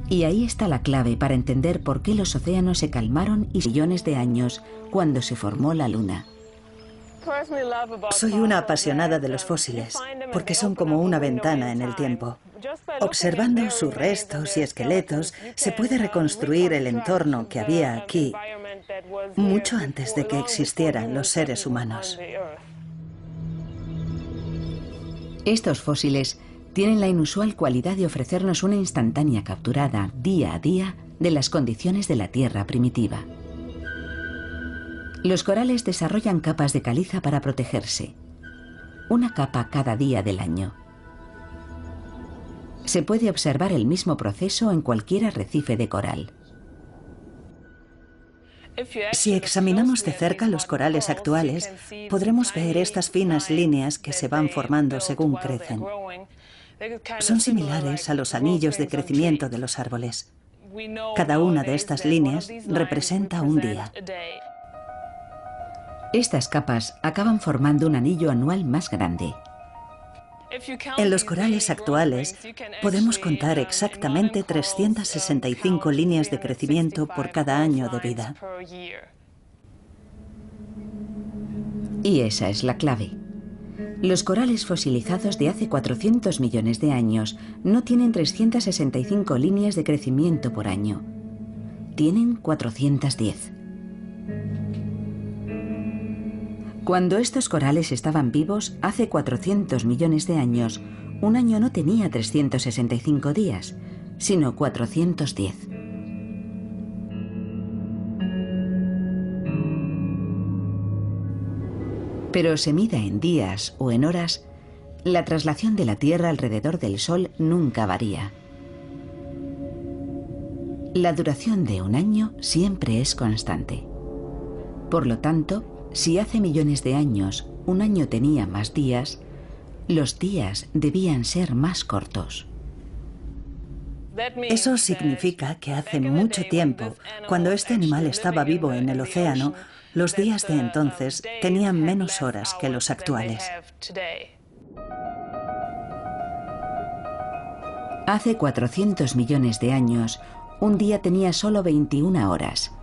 Y ahí está la clave para entender por qué los océanos se calmaron y millones de años cuando se formó la Luna. Soy una apasionada de los fósiles, porque son como una ventana en el tiempo. Observando sus restos y esqueletos, se puede reconstruir el entorno que había aquí, mucho antes de que existieran los seres humanos. Estos fósiles tienen la inusual cualidad de ofrecernos una instantánea capturada, día a día, de las condiciones de la Tierra primitiva. Los corales desarrollan capas de caliza para protegerse. Una capa cada día del año. Se puede observar el mismo proceso en cualquier arrecife de coral. Si examinamos de cerca los corales actuales, podremos ver estas finas líneas que se van formando según crecen. Son similares a los anillos de crecimiento de los árboles. Cada una de estas líneas representa un día. Estas capas acaban formando un anillo anual más grande. En los corales actuales podemos contar exactamente 365 líneas de crecimiento por cada año de vida. Y esa es la clave. Los corales fosilizados de hace 400 millones de años no tienen 365 líneas de crecimiento por año. Tienen 410. Cuando estos corales estaban vivos, hace 400 millones de años, un año no tenía 365 días, sino 410. Pero se mida en días o en horas, la traslación de la Tierra alrededor del Sol nunca varía. La duración de un año siempre es constante. Por lo tanto, si hace millones de años un año tenía más días, los días debían ser más cortos. Eso significa que hace mucho tiempo, cuando este animal estaba vivo en el océano, los días de entonces tenían menos horas que los actuales. Hace 400 millones de años, un día tenía solo 21 horas.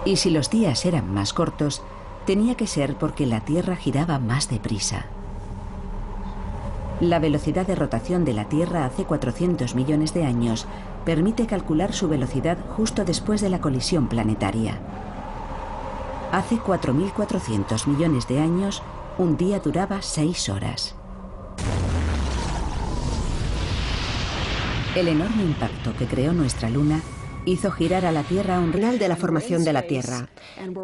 Y si los días eran más cortos, tenía que ser porque la Tierra giraba más deprisa. La velocidad de rotación de la Tierra hace 400 millones de años permite calcular su velocidad justo después de la colisión planetaria. Hace 4.400 millones de años, un día duraba 6 horas. El enorme impacto que creó nuestra Luna hizo girar a la Tierra a un final de la formación de la Tierra.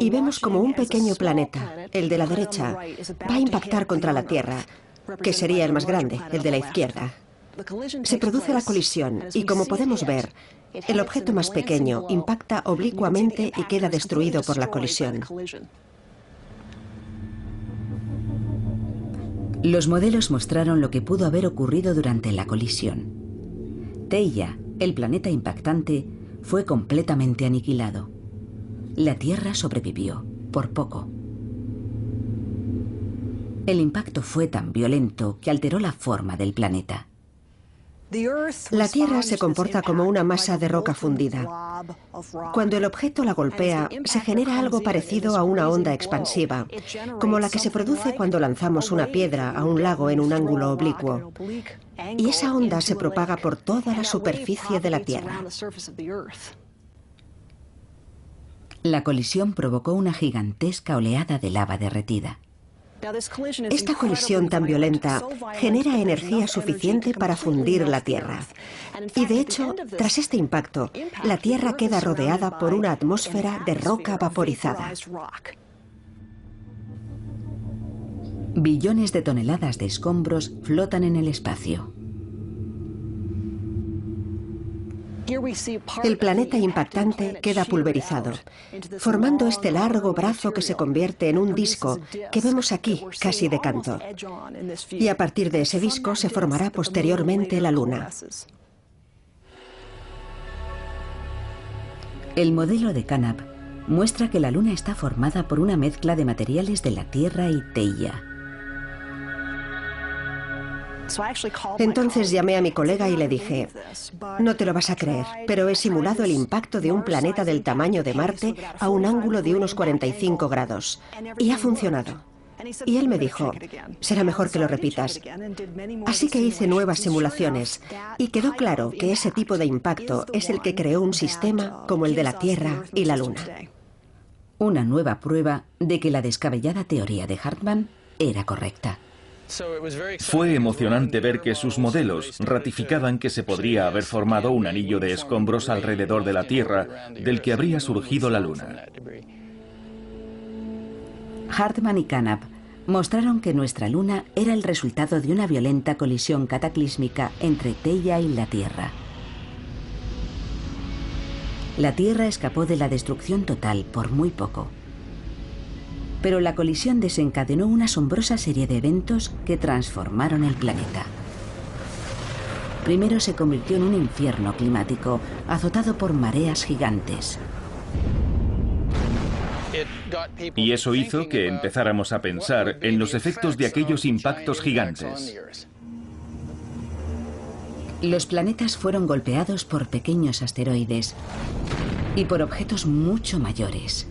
Y vemos como un pequeño planeta, el de la derecha, va a impactar contra la Tierra, que sería el más grande, el de la izquierda. Se produce la colisión y, como podemos ver, el objeto más pequeño impacta oblicuamente y queda destruido por la colisión. Los modelos mostraron lo que pudo haber ocurrido durante la colisión. Theia, el planeta impactante, fue completamente aniquilado. La Tierra sobrevivió, por poco. El impacto fue tan violento que alteró la forma del planeta. La Tierra se comporta como una masa de roca fundida. Cuando el objeto la golpea, se genera algo parecido a una onda expansiva, como la que se produce cuando lanzamos una piedra a un lago en un ángulo oblicuo. Y esa onda se propaga por toda la superficie de la Tierra. La colisión provocó una gigantesca oleada de lava derretida. Esta colisión tan violenta genera energía suficiente para fundir la Tierra. Y de hecho, tras este impacto, la Tierra queda rodeada por una atmósfera de roca vaporizada. Billones de toneladas de escombros flotan en el espacio. El planeta impactante queda pulverizado, formando este largo brazo que se convierte en un disco que vemos aquí, casi de canto. Y a partir de ese disco se formará posteriormente la Luna. El modelo de Carnap muestra que la Luna está formada por una mezcla de materiales de la Tierra y Theia. Entonces llamé a mi colega y le dije, no te lo vas a creer, pero he simulado el impacto de un planeta del tamaño de Marte a un ángulo de unos 45 grados. Y ha funcionado. Y él me dijo, será mejor que lo repitas. Así que hice nuevas simulaciones y quedó claro que ese tipo de impacto es el que creó un sistema como el de la Tierra y la Luna. Una nueva prueba de que la descabellada teoría de Hartmann era correcta. Fue emocionante ver que sus modelos ratificaban que se podría haber formado un anillo de escombros alrededor de la Tierra, del que habría surgido la Luna. Hartmann y Carnap mostraron que nuestra Luna era el resultado de una violenta colisión cataclísmica entre Theia y la Tierra. La Tierra escapó de la destrucción total por muy poco. Pero la colisión desencadenó una asombrosa serie de eventos que transformaron el planeta. Primero se convirtió en un infierno climático, azotado por mareas gigantes. Y eso hizo que empezáramos a pensar en los efectos de aquellos impactos gigantes. Los planetas fueron golpeados por pequeños asteroides y por objetos mucho mayores,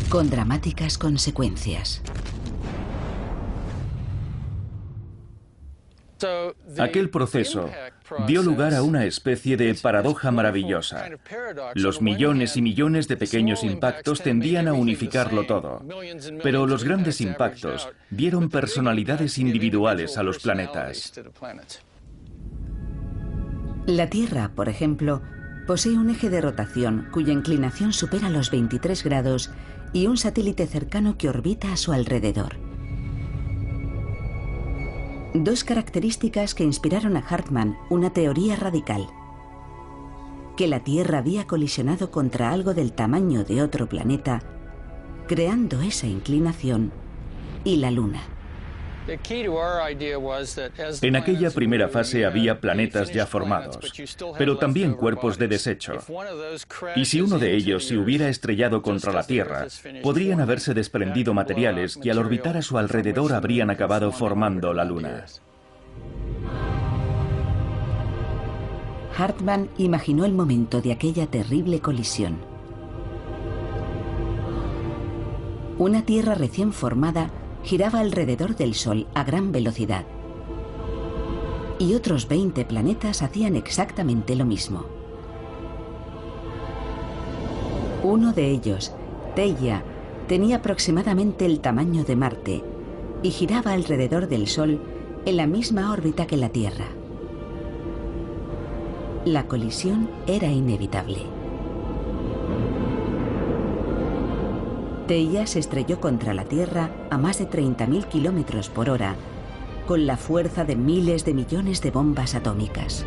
con dramáticas consecuencias. Aquel proceso dio lugar a una especie de paradoja maravillosa. Los millones y millones de pequeños impactos tendían a unificarlo todo, pero los grandes impactos dieron personalidades individuales a los planetas. La Tierra, por ejemplo, posee un eje de rotación cuya inclinación supera los 23 grados y un satélite cercano que orbita a su alrededor. Dos características que inspiraron a Hartmann una teoría radical: que la Tierra había colisionado contra algo del tamaño de otro planeta, creando esa inclinación, y la Luna. En aquella primera fase había planetas ya formados, pero también cuerpos de desecho. Y si uno de ellos se hubiera estrellado contra la Tierra, podrían haberse desprendido materiales que al orbitar a su alrededor habrían acabado formando la Luna. Hartmann imaginó el momento de aquella terrible colisión. Una Tierra recién formada giraba alrededor del Sol a gran velocidad. Y otros 20 planetas hacían exactamente lo mismo. Uno de ellos, Theia, tenía aproximadamente el tamaño de Marte y giraba alrededor del Sol en la misma órbita que la Tierra. La colisión era inevitable. Theia se estrelló contra la Tierra a más de 30.000 kilómetros por hora, con la fuerza de miles de millones de bombas atómicas.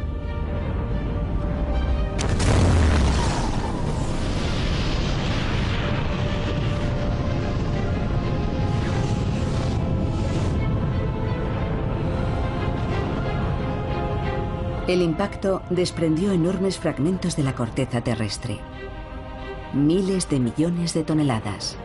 El impacto desprendió enormes fragmentos de la corteza terrestre. Miles de millones de toneladas.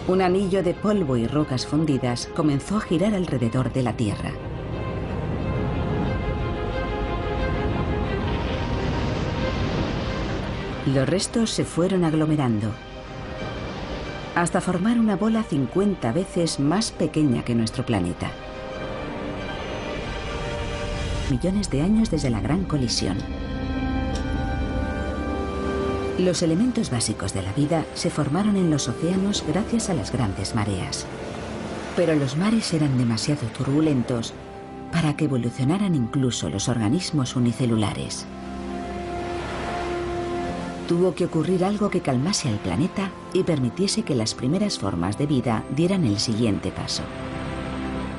Un anillo de polvo y rocas fundidas comenzó a girar alrededor de la Tierra. Los restos se fueron aglomerando hasta formar una bola 50 veces más pequeña que nuestro planeta. Millones de años desde la gran colisión. Los elementos básicos de la vida se formaron en los océanos gracias a las grandes mareas. Pero los mares eran demasiado turbulentos para que evolucionaran incluso los organismos unicelulares. Tuvo que ocurrir algo que calmase al planeta y permitiese que las primeras formas de vida dieran el siguiente paso.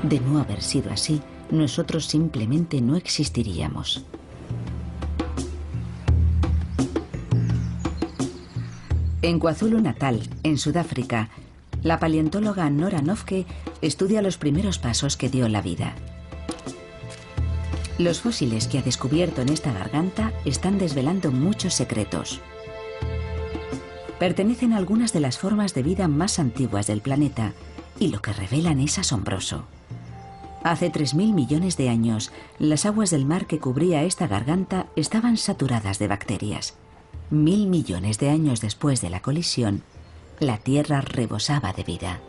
De no haber sido así, nosotros simplemente no existiríamos. En KwaZulu-Natal, en Sudáfrica, la paleontóloga Nora Noffke estudia los primeros pasos que dio la vida. Los fósiles que ha descubierto en esta garganta están desvelando muchos secretos. Pertenecen a algunas de las formas de vida más antiguas del planeta y lo que revelan es asombroso. Hace 3.000 millones de años, las aguas del mar que cubría esta garganta estaban saturadas de bacterias. 1.000 millones de años después de la colisión, la Tierra rebosaba de vida.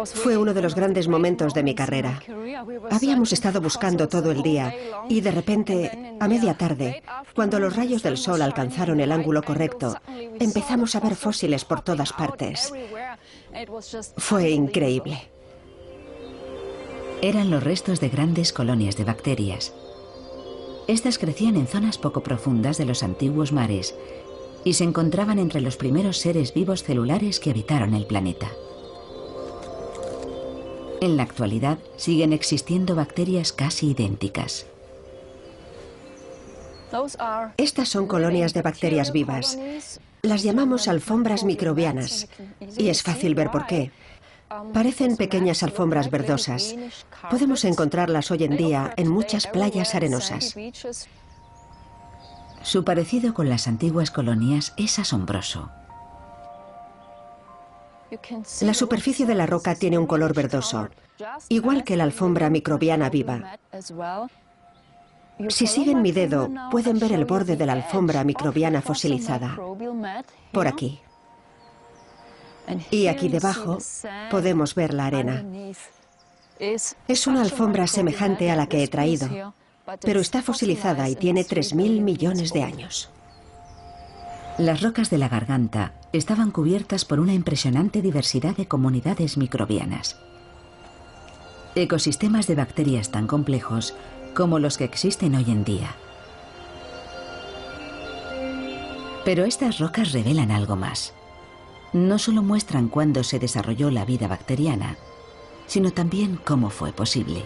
Fue uno de los grandes momentos de mi carrera. Habíamos estado buscando todo el día y de repente, a media tarde, cuando los rayos del sol alcanzaron el ángulo correcto, empezamos a ver fósiles por todas partes. Fue increíble. Eran los restos de grandes colonias de bacterias. Estas crecían en zonas poco profundas de los antiguos mares y se encontraban entre los primeros seres vivos celulares que habitaron el planeta. En la actualidad siguen existiendo bacterias casi idénticas. Estas son colonias de bacterias vivas. Las llamamos alfombras microbianas. Y es fácil ver por qué. Parecen pequeñas alfombras verdosas. Podemos encontrarlas hoy en día en muchas playas arenosas. Su parecido con las antiguas colonias es asombroso. La superficie de la roca tiene un color verdoso, igual que la alfombra microbiana viva. Si siguen mi dedo, pueden ver el borde de la alfombra microbiana fosilizada. Por aquí. Y aquí debajo podemos ver la arena. Es una alfombra semejante a la que he traído, pero está fosilizada y tiene 3.000 millones de años. Las rocas de la garganta estaban cubiertas por una impresionante diversidad de comunidades microbianas. Ecosistemas de bacterias tan complejos como los que existen hoy en día. Pero estas rocas revelan algo más. No solo muestran cuándo se desarrolló la vida bacteriana, sino también cómo fue posible.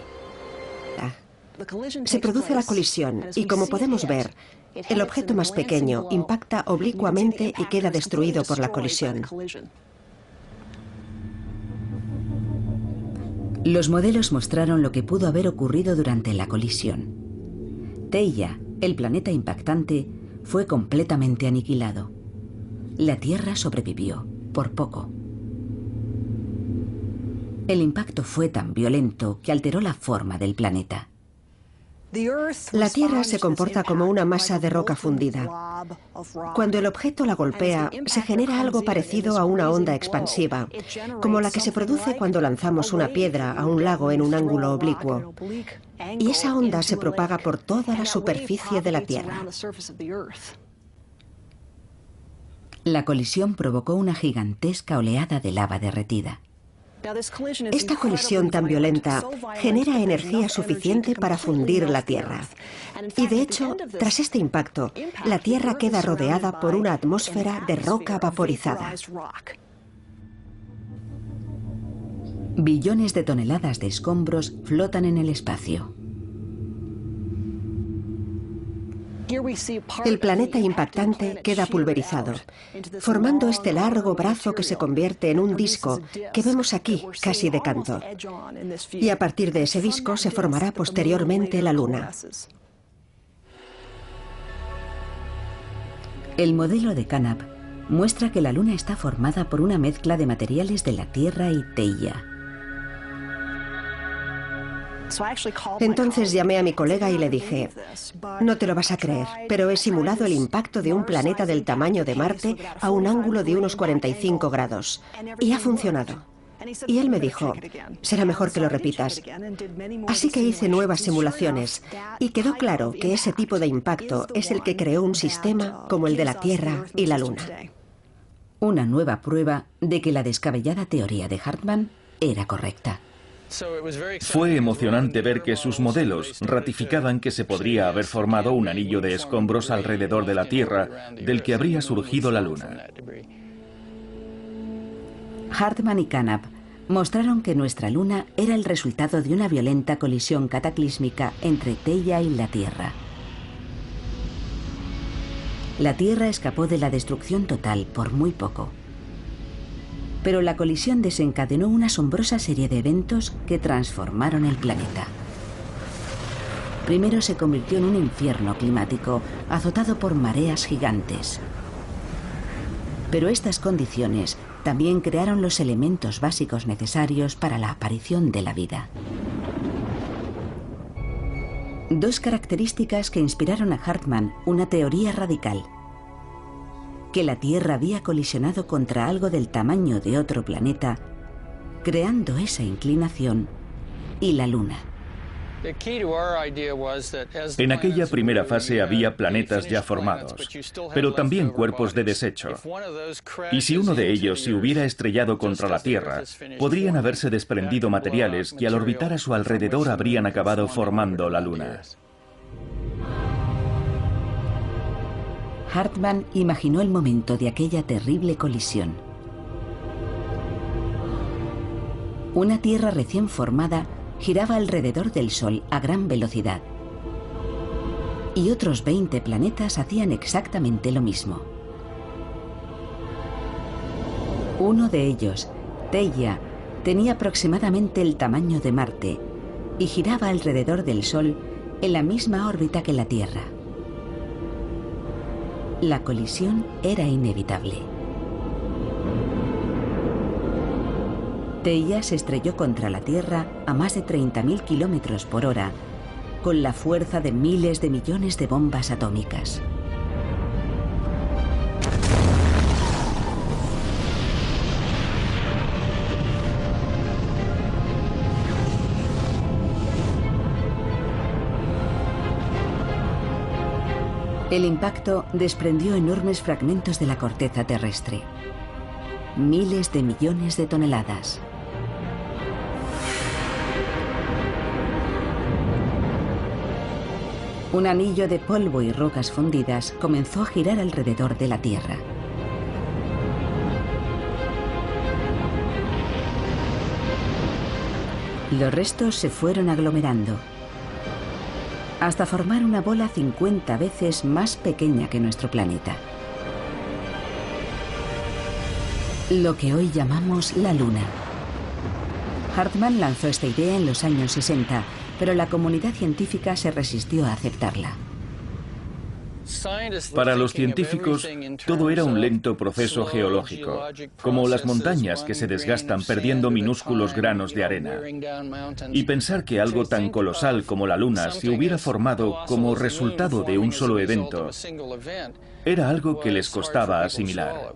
Se produce la colisión y, como podemos ver, el objeto más pequeño impacta oblicuamente y queda destruido por la colisión. Los modelos mostraron lo que pudo haber ocurrido durante la colisión. Theia, el planeta impactante, fue completamente aniquilado. La Tierra sobrevivió, por poco. El impacto fue tan violento que alteró la forma del planeta. La Tierra se comporta como una masa de roca fundida. Cuando el objeto la golpea, se genera algo parecido a una onda expansiva, como la que se produce cuando lanzamos una piedra a un lago en un ángulo oblicuo. Y esa onda se propaga por toda la superficie de la Tierra. La colisión provocó una gigantesca oleada de lava derretida. Esta colisión tan violenta genera energía suficiente para fundir la Tierra. Y de hecho, tras este impacto, la Tierra queda rodeada por una atmósfera de roca vaporizada. Billones de toneladas de escombros flotan en el espacio. El planeta impactante queda pulverizado, formando este largo brazo que se convierte en un disco que vemos aquí, casi de canto. Y a partir de ese disco se formará posteriormente la Luna. El modelo de Carnap muestra que la Luna está formada por una mezcla de materiales de la Tierra y Theia. Entonces llamé a mi colega y le dije, no te lo vas a creer, pero he simulado el impacto de un planeta del tamaño de Marte a un ángulo de unos 45 grados. Y ha funcionado. Y él me dijo, será mejor que lo repitas. Así que hice nuevas simulaciones y quedó claro que ese tipo de impacto es el que creó un sistema como el de la Tierra y la Luna. Una nueva prueba de que la descabellada teoría de Hartmann era correcta. Fue emocionante ver que sus modelos ratificaban que se podría haber formado un anillo de escombros alrededor de la Tierra, del que habría surgido la Luna. Hartmann y Carnap mostraron que nuestra Luna era el resultado de una violenta colisión cataclísmica entre Theia y la Tierra. La Tierra escapó de la destrucción total por muy poco. Pero la colisión desencadenó una asombrosa serie de eventos que transformaron el planeta. Primero se convirtió en un infierno climático, azotado por mareas gigantes. Pero estas condiciones también crearon los elementos básicos necesarios para la aparición de la vida. Dos características que inspiraron a Hartmann una teoría radical: que la Tierra había colisionado contra algo del tamaño de otro planeta, creando esa inclinación, y la Luna. En aquella primera fase había planetas ya formados, pero también cuerpos de desecho. Y si uno de ellos se hubiera estrellado contra la Tierra, podrían haberse desprendido materiales que al orbitar a su alrededor habrían acabado formando la Luna. Hartmann imaginó el momento de aquella terrible colisión. Una Tierra recién formada giraba alrededor del Sol a gran velocidad. Y otros 20 planetas hacían exactamente lo mismo. Uno de ellos, Theia, tenía aproximadamente el tamaño de Marte y giraba alrededor del Sol en la misma órbita que la Tierra. La colisión era inevitable. Theia se estrelló contra la Tierra a más de 30.000 kilómetros por hora, con la fuerza de miles de millones de bombas atómicas. El impacto desprendió enormes fragmentos de la corteza terrestre. Miles de millones de toneladas. Un anillo de polvo y rocas fundidas comenzó a girar alrededor de la Tierra. Los restos se fueron aglomerando, hasta formar una bola 50 veces más pequeña que nuestro planeta. Lo que hoy llamamos la Luna. Hartmann lanzó esta idea en los años 60, pero la comunidad científica se resistió a aceptarla. Para los científicos, todo era un lento proceso geológico, como las montañas que se desgastan perdiendo minúsculos granos de arena. Y pensar que algo tan colosal como la Luna se hubiera formado como resultado de un solo evento era algo que les costaba asimilar.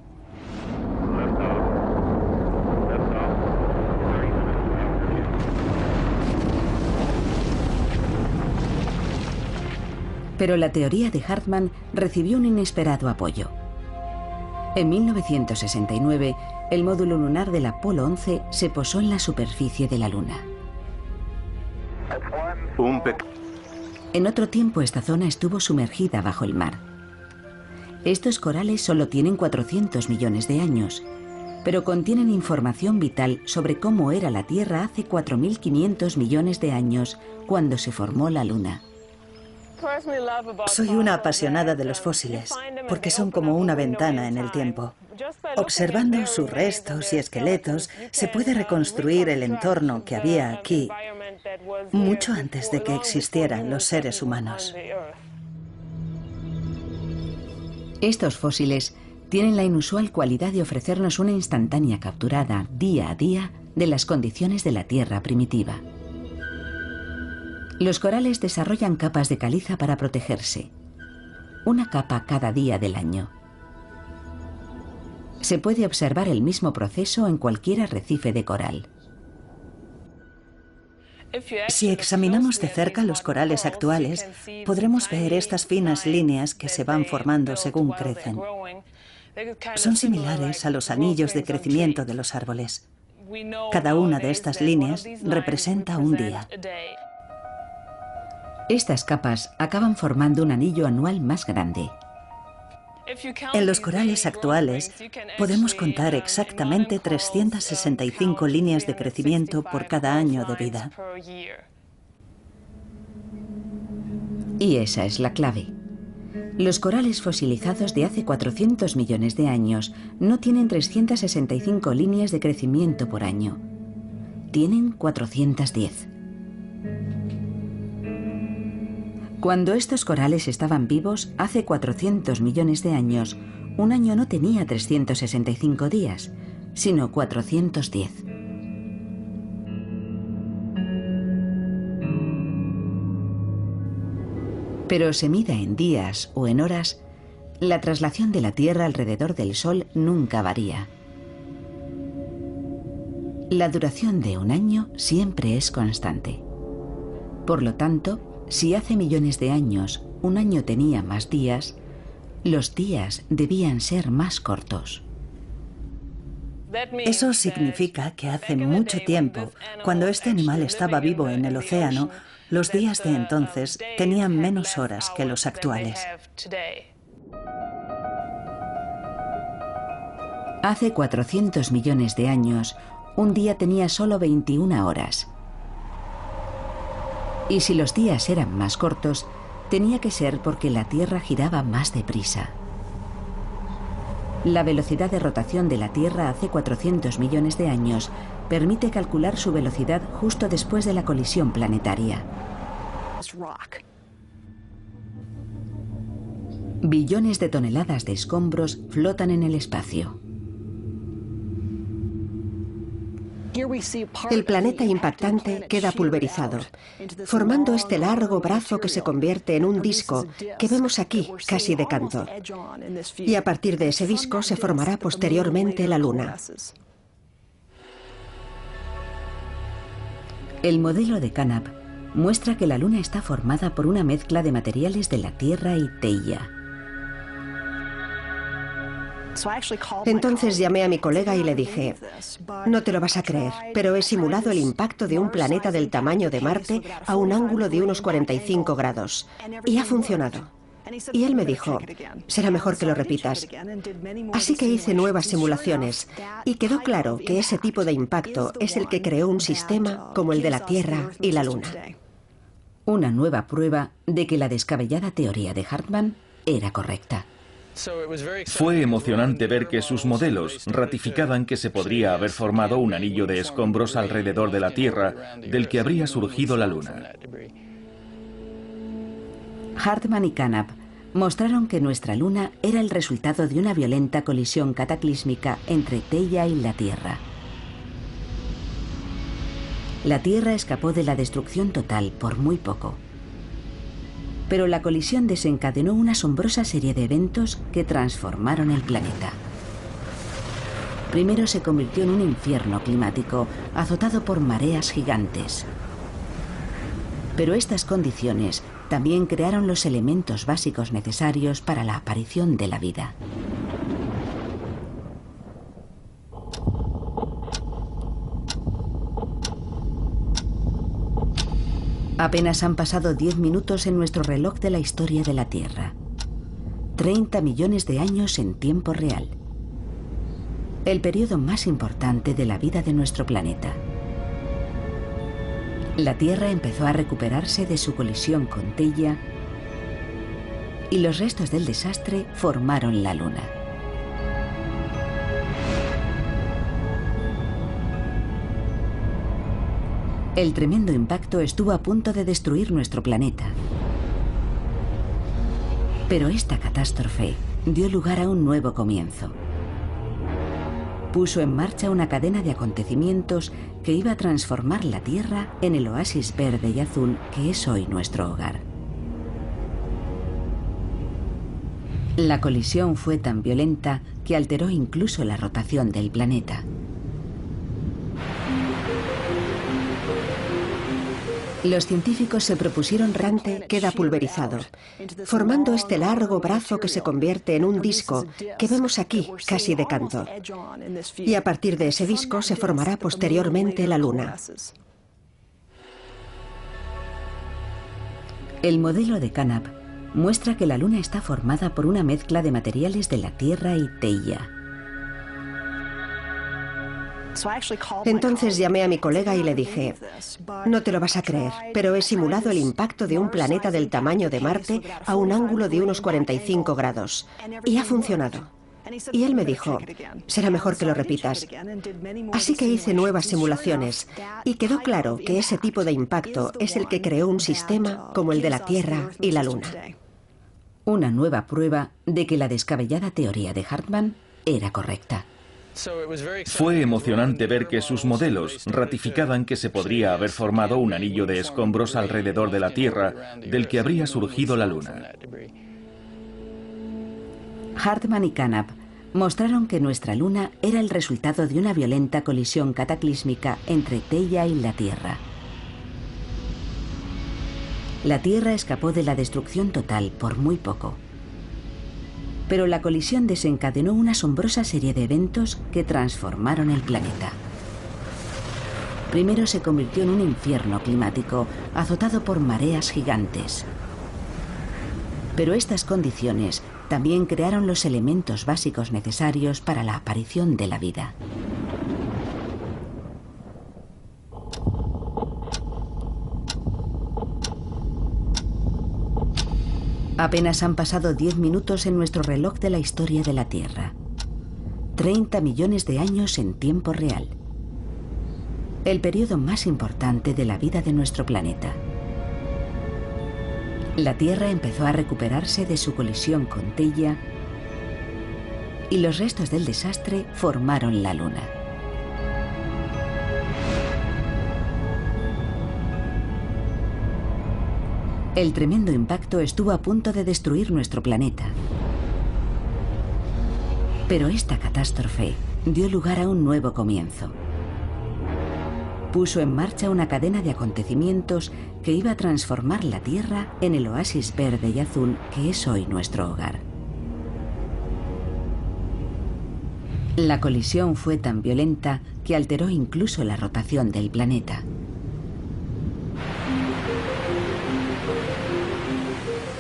Pero la teoría de Hartmann recibió un inesperado apoyo. En 1969, el módulo lunar del Apolo 11 se posó en la superficie de la Luna. En otro tiempo, esta zona estuvo sumergida bajo el mar. Estos corales solo tienen 400 millones de años, pero contienen información vital sobre cómo era la Tierra hace 4.500 millones de años, cuando se formó la Luna. Soy una apasionada de los fósiles, porque son como una ventana en el tiempo. Observando sus restos y esqueletos, se puede reconstruir el entorno que había aquí, mucho antes de que existieran los seres humanos. Estos fósiles tienen la inusual cualidad de ofrecernos una instantánea capturada, día a día, de las condiciones de la Tierra primitiva. Los corales desarrollan capas de caliza para protegerse. Una capa cada día del año. Se puede observar el mismo proceso en cualquier arrecife de coral. Si examinamos de cerca los corales actuales, podremos ver estas finas líneas que se van formando según crecen. Son similares a los anillos de crecimiento de los árboles. Cada una de estas líneas representa un día. Estas capas acaban formando un anillo anual más grande. En los corales actuales podemos contar exactamente 365 líneas de crecimiento por cada año de vida. Y esa es la clave. Los corales fosilizados de hace 400 millones de años no tienen 365 líneas de crecimiento por año. Tienen 410. Cuando estos corales estaban vivos, hace 400 millones de años, un año no tenía 365 días, sino 410. Pero se mida en días o en horas, la traslación de la Tierra alrededor del Sol nunca varía. La duración de un año siempre es constante. Por lo tanto, si hace millones de años un año tenía más días, los días debían ser más cortos. Eso significa que hace mucho tiempo, cuando este animal estaba vivo en el océano, los días de entonces tenían menos horas que los actuales. Hace 400 millones de años, un día tenía solo 21 horas. Y si los días eran más cortos, tenía que ser porque la Tierra giraba más deprisa. La velocidad de rotación de la Tierra hace 400 millones de años permite calcular su velocidad justo después de la colisión planetaria. Billones de toneladas de escombros flotan en el espacio. El planeta impactante queda pulverizado, formando este largo brazo que se convierte en un disco que vemos aquí, casi de canto. Y a partir de ese disco se formará posteriormente la Luna. El modelo de Canap muestra que la Luna está formada por una mezcla de materiales de la Tierra y Theia. Entonces llamé a mi colega y le dije, no te lo vas a creer, pero he simulado el impacto de un planeta del tamaño de Marte a un ángulo de unos 45 grados. Y ha funcionado. Y él me dijo, será mejor que lo repitas. Así que hice nuevas simulaciones y quedó claro que ese tipo de impacto es el que creó un sistema como el de la Tierra y la Luna. Una nueva prueba de que la descabellada teoría de Hartmann era correcta. Fue emocionante ver que sus modelos ratificaban que se podría haber formado un anillo de escombros alrededor de la Tierra, del que habría surgido la Luna. Hartmann y Canap mostraron que nuestra Luna era el resultado de una violenta colisión cataclísmica entre Theia y la Tierra. La Tierra escapó de la destrucción total por muy poco. Pero la colisión desencadenó una asombrosa serie de eventos que transformaron el planeta. Primero se convirtió en un infierno climático, azotado por mareas gigantes. Pero estas condiciones también crearon los elementos básicos necesarios para la aparición de la vida. Apenas han pasado 10 minutos en nuestro reloj de la historia de la Tierra. 30 millones de años en tiempo real. El periodo más importante de la vida de nuestro planeta. La Tierra empezó a recuperarse de su colisión con Theia y los restos del desastre formaron la Luna. El tremendo impacto estuvo a punto de destruir nuestro planeta. Pero esta catástrofe dio lugar a un nuevo comienzo. Puso en marcha una cadena de acontecimientos que iba a transformar la Tierra en el oasis verde y azul que es hoy nuestro hogar. La colisión fue tan violenta que alteró incluso la rotación del planeta. Los científicos se propusieron queda pulverizado, formando este largo brazo que se convierte en un disco que vemos aquí, casi de canto. Y a partir de ese disco se formará posteriormente la Luna. El modelo de Carnap muestra que la Luna está formada por una mezcla de materiales de la Tierra y Theia. Entonces llamé a mi colega y le dije, no te lo vas a creer, pero he simulado el impacto de un planeta del tamaño de Marte a un ángulo de unos 45 grados. Y ha funcionado. Y él me dijo, será mejor que lo repitas. Así que hice nuevas simulaciones y quedó claro que ese tipo de impacto es el que creó un sistema como el de la Tierra y la Luna. Una nueva prueba de que la descabellada teoría de Hartmann era correcta. Fue emocionante ver que sus modelos ratificaban que se podría haber formado un anillo de escombros alrededor de la Tierra, del que habría surgido la Luna. Hartmann y Carnap mostraron que nuestra Luna era el resultado de una violenta colisión cataclísmica entre Theia y la Tierra. La Tierra escapó de la destrucción total por muy poco. Pero la colisión desencadenó una asombrosa serie de eventos que transformaron el planeta. Primero se convirtió en un infierno climático, azotado por mareas gigantes. Pero estas condiciones también crearon los elementos básicos necesarios para la aparición de la vida. Apenas han pasado 10 minutos en nuestro reloj de la historia de la Tierra. 30 millones de años en tiempo real. El periodo más importante de la vida de nuestro planeta. La Tierra empezó a recuperarse de su colisión con Theia y los restos del desastre formaron la Luna. El tremendo impacto estuvo a punto de destruir nuestro planeta. Pero esta catástrofe dio lugar a un nuevo comienzo. Puso en marcha una cadena de acontecimientos que iba a transformar la Tierra en el oasis verde y azul que es hoy nuestro hogar. La colisión fue tan violenta que alteró incluso la rotación del planeta.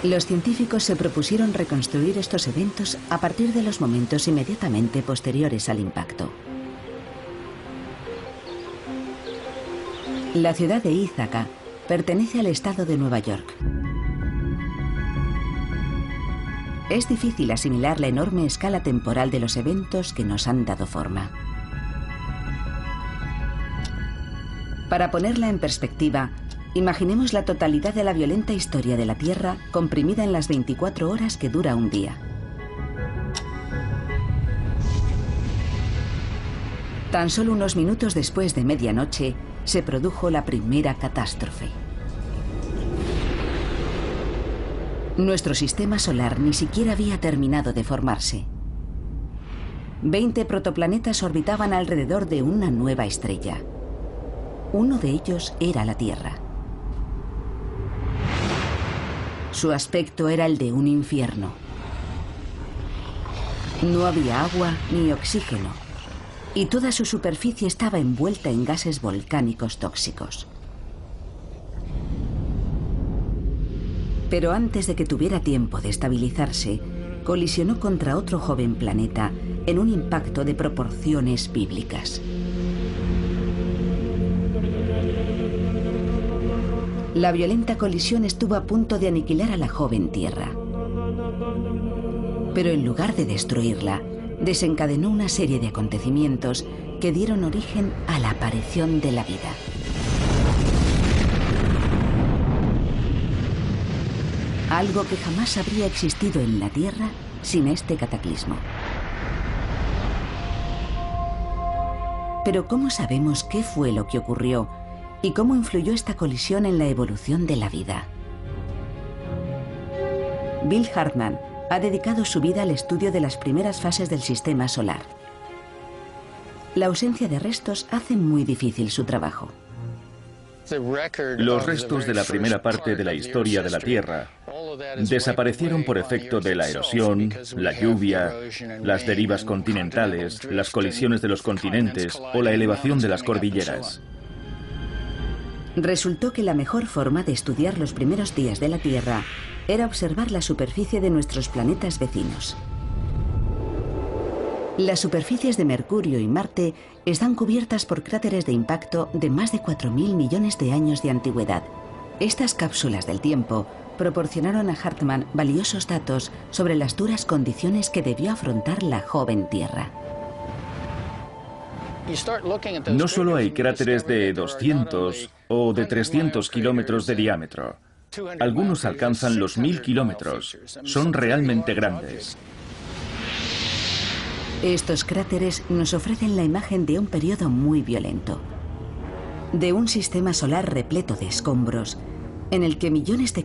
Los científicos se propusieron reconstruir estos eventos a partir de los momentos inmediatamente posteriores al impacto. La ciudad de Ítaca pertenece al estado de Nueva York. Es difícil asimilar la enorme escala temporal de los eventos que nos han dado forma. Para ponerla en perspectiva, imaginemos la totalidad de la violenta historia de la Tierra comprimida en las 24 horas que dura un día. Tan solo unos minutos después de medianoche, se produjo la primera catástrofe. Nuestro sistema solar ni siquiera había terminado de formarse. 20 protoplanetas orbitaban alrededor de una nueva estrella. Uno de ellos era la Tierra. Su aspecto era el de un infierno. No había agua ni oxígeno, y toda su superficie estaba envuelta en gases volcánicos tóxicos. Pero antes de que tuviera tiempo de estabilizarse, colisionó contra otro joven planeta en un impacto de proporciones bíblicas. La violenta colisión estuvo a punto de aniquilar a la joven Tierra. Pero en lugar de destruirla, desencadenó una serie de acontecimientos que dieron origen a la aparición de la vida. Algo que jamás habría existido en la Tierra sin este cataclismo. Pero ¿cómo sabemos qué fue lo que ocurrió y cómo influyó esta colisión en la evolución de la vida? Bill Hartmann ha dedicado su vida al estudio de las primeras fases del sistema solar. La ausencia de restos hace muy difícil su trabajo. Los restos de la primera parte de la historia de la Tierra desaparecieron por efecto de la erosión, la lluvia, las derivas continentales, las colisiones de los continentes o la elevación de las cordilleras. Resultó que la mejor forma de estudiar los primeros días de la Tierra era observar la superficie de nuestros planetas vecinos. Las superficies de Mercurio y Marte están cubiertas por cráteres de impacto de más de 4.000 millones de años de antigüedad. Estas cápsulas del tiempo proporcionaron a Hartmann valiosos datos sobre las duras condiciones que debió afrontar la joven Tierra. No solo hay cráteres de 200 o de 300 kilómetros de diámetro. Algunos alcanzan los 1000 kilómetros. Son realmente grandes. Estos cráteres nos ofrecen la imagen de un periodo muy violento, de un sistema solar repleto de escombros, en el que millones de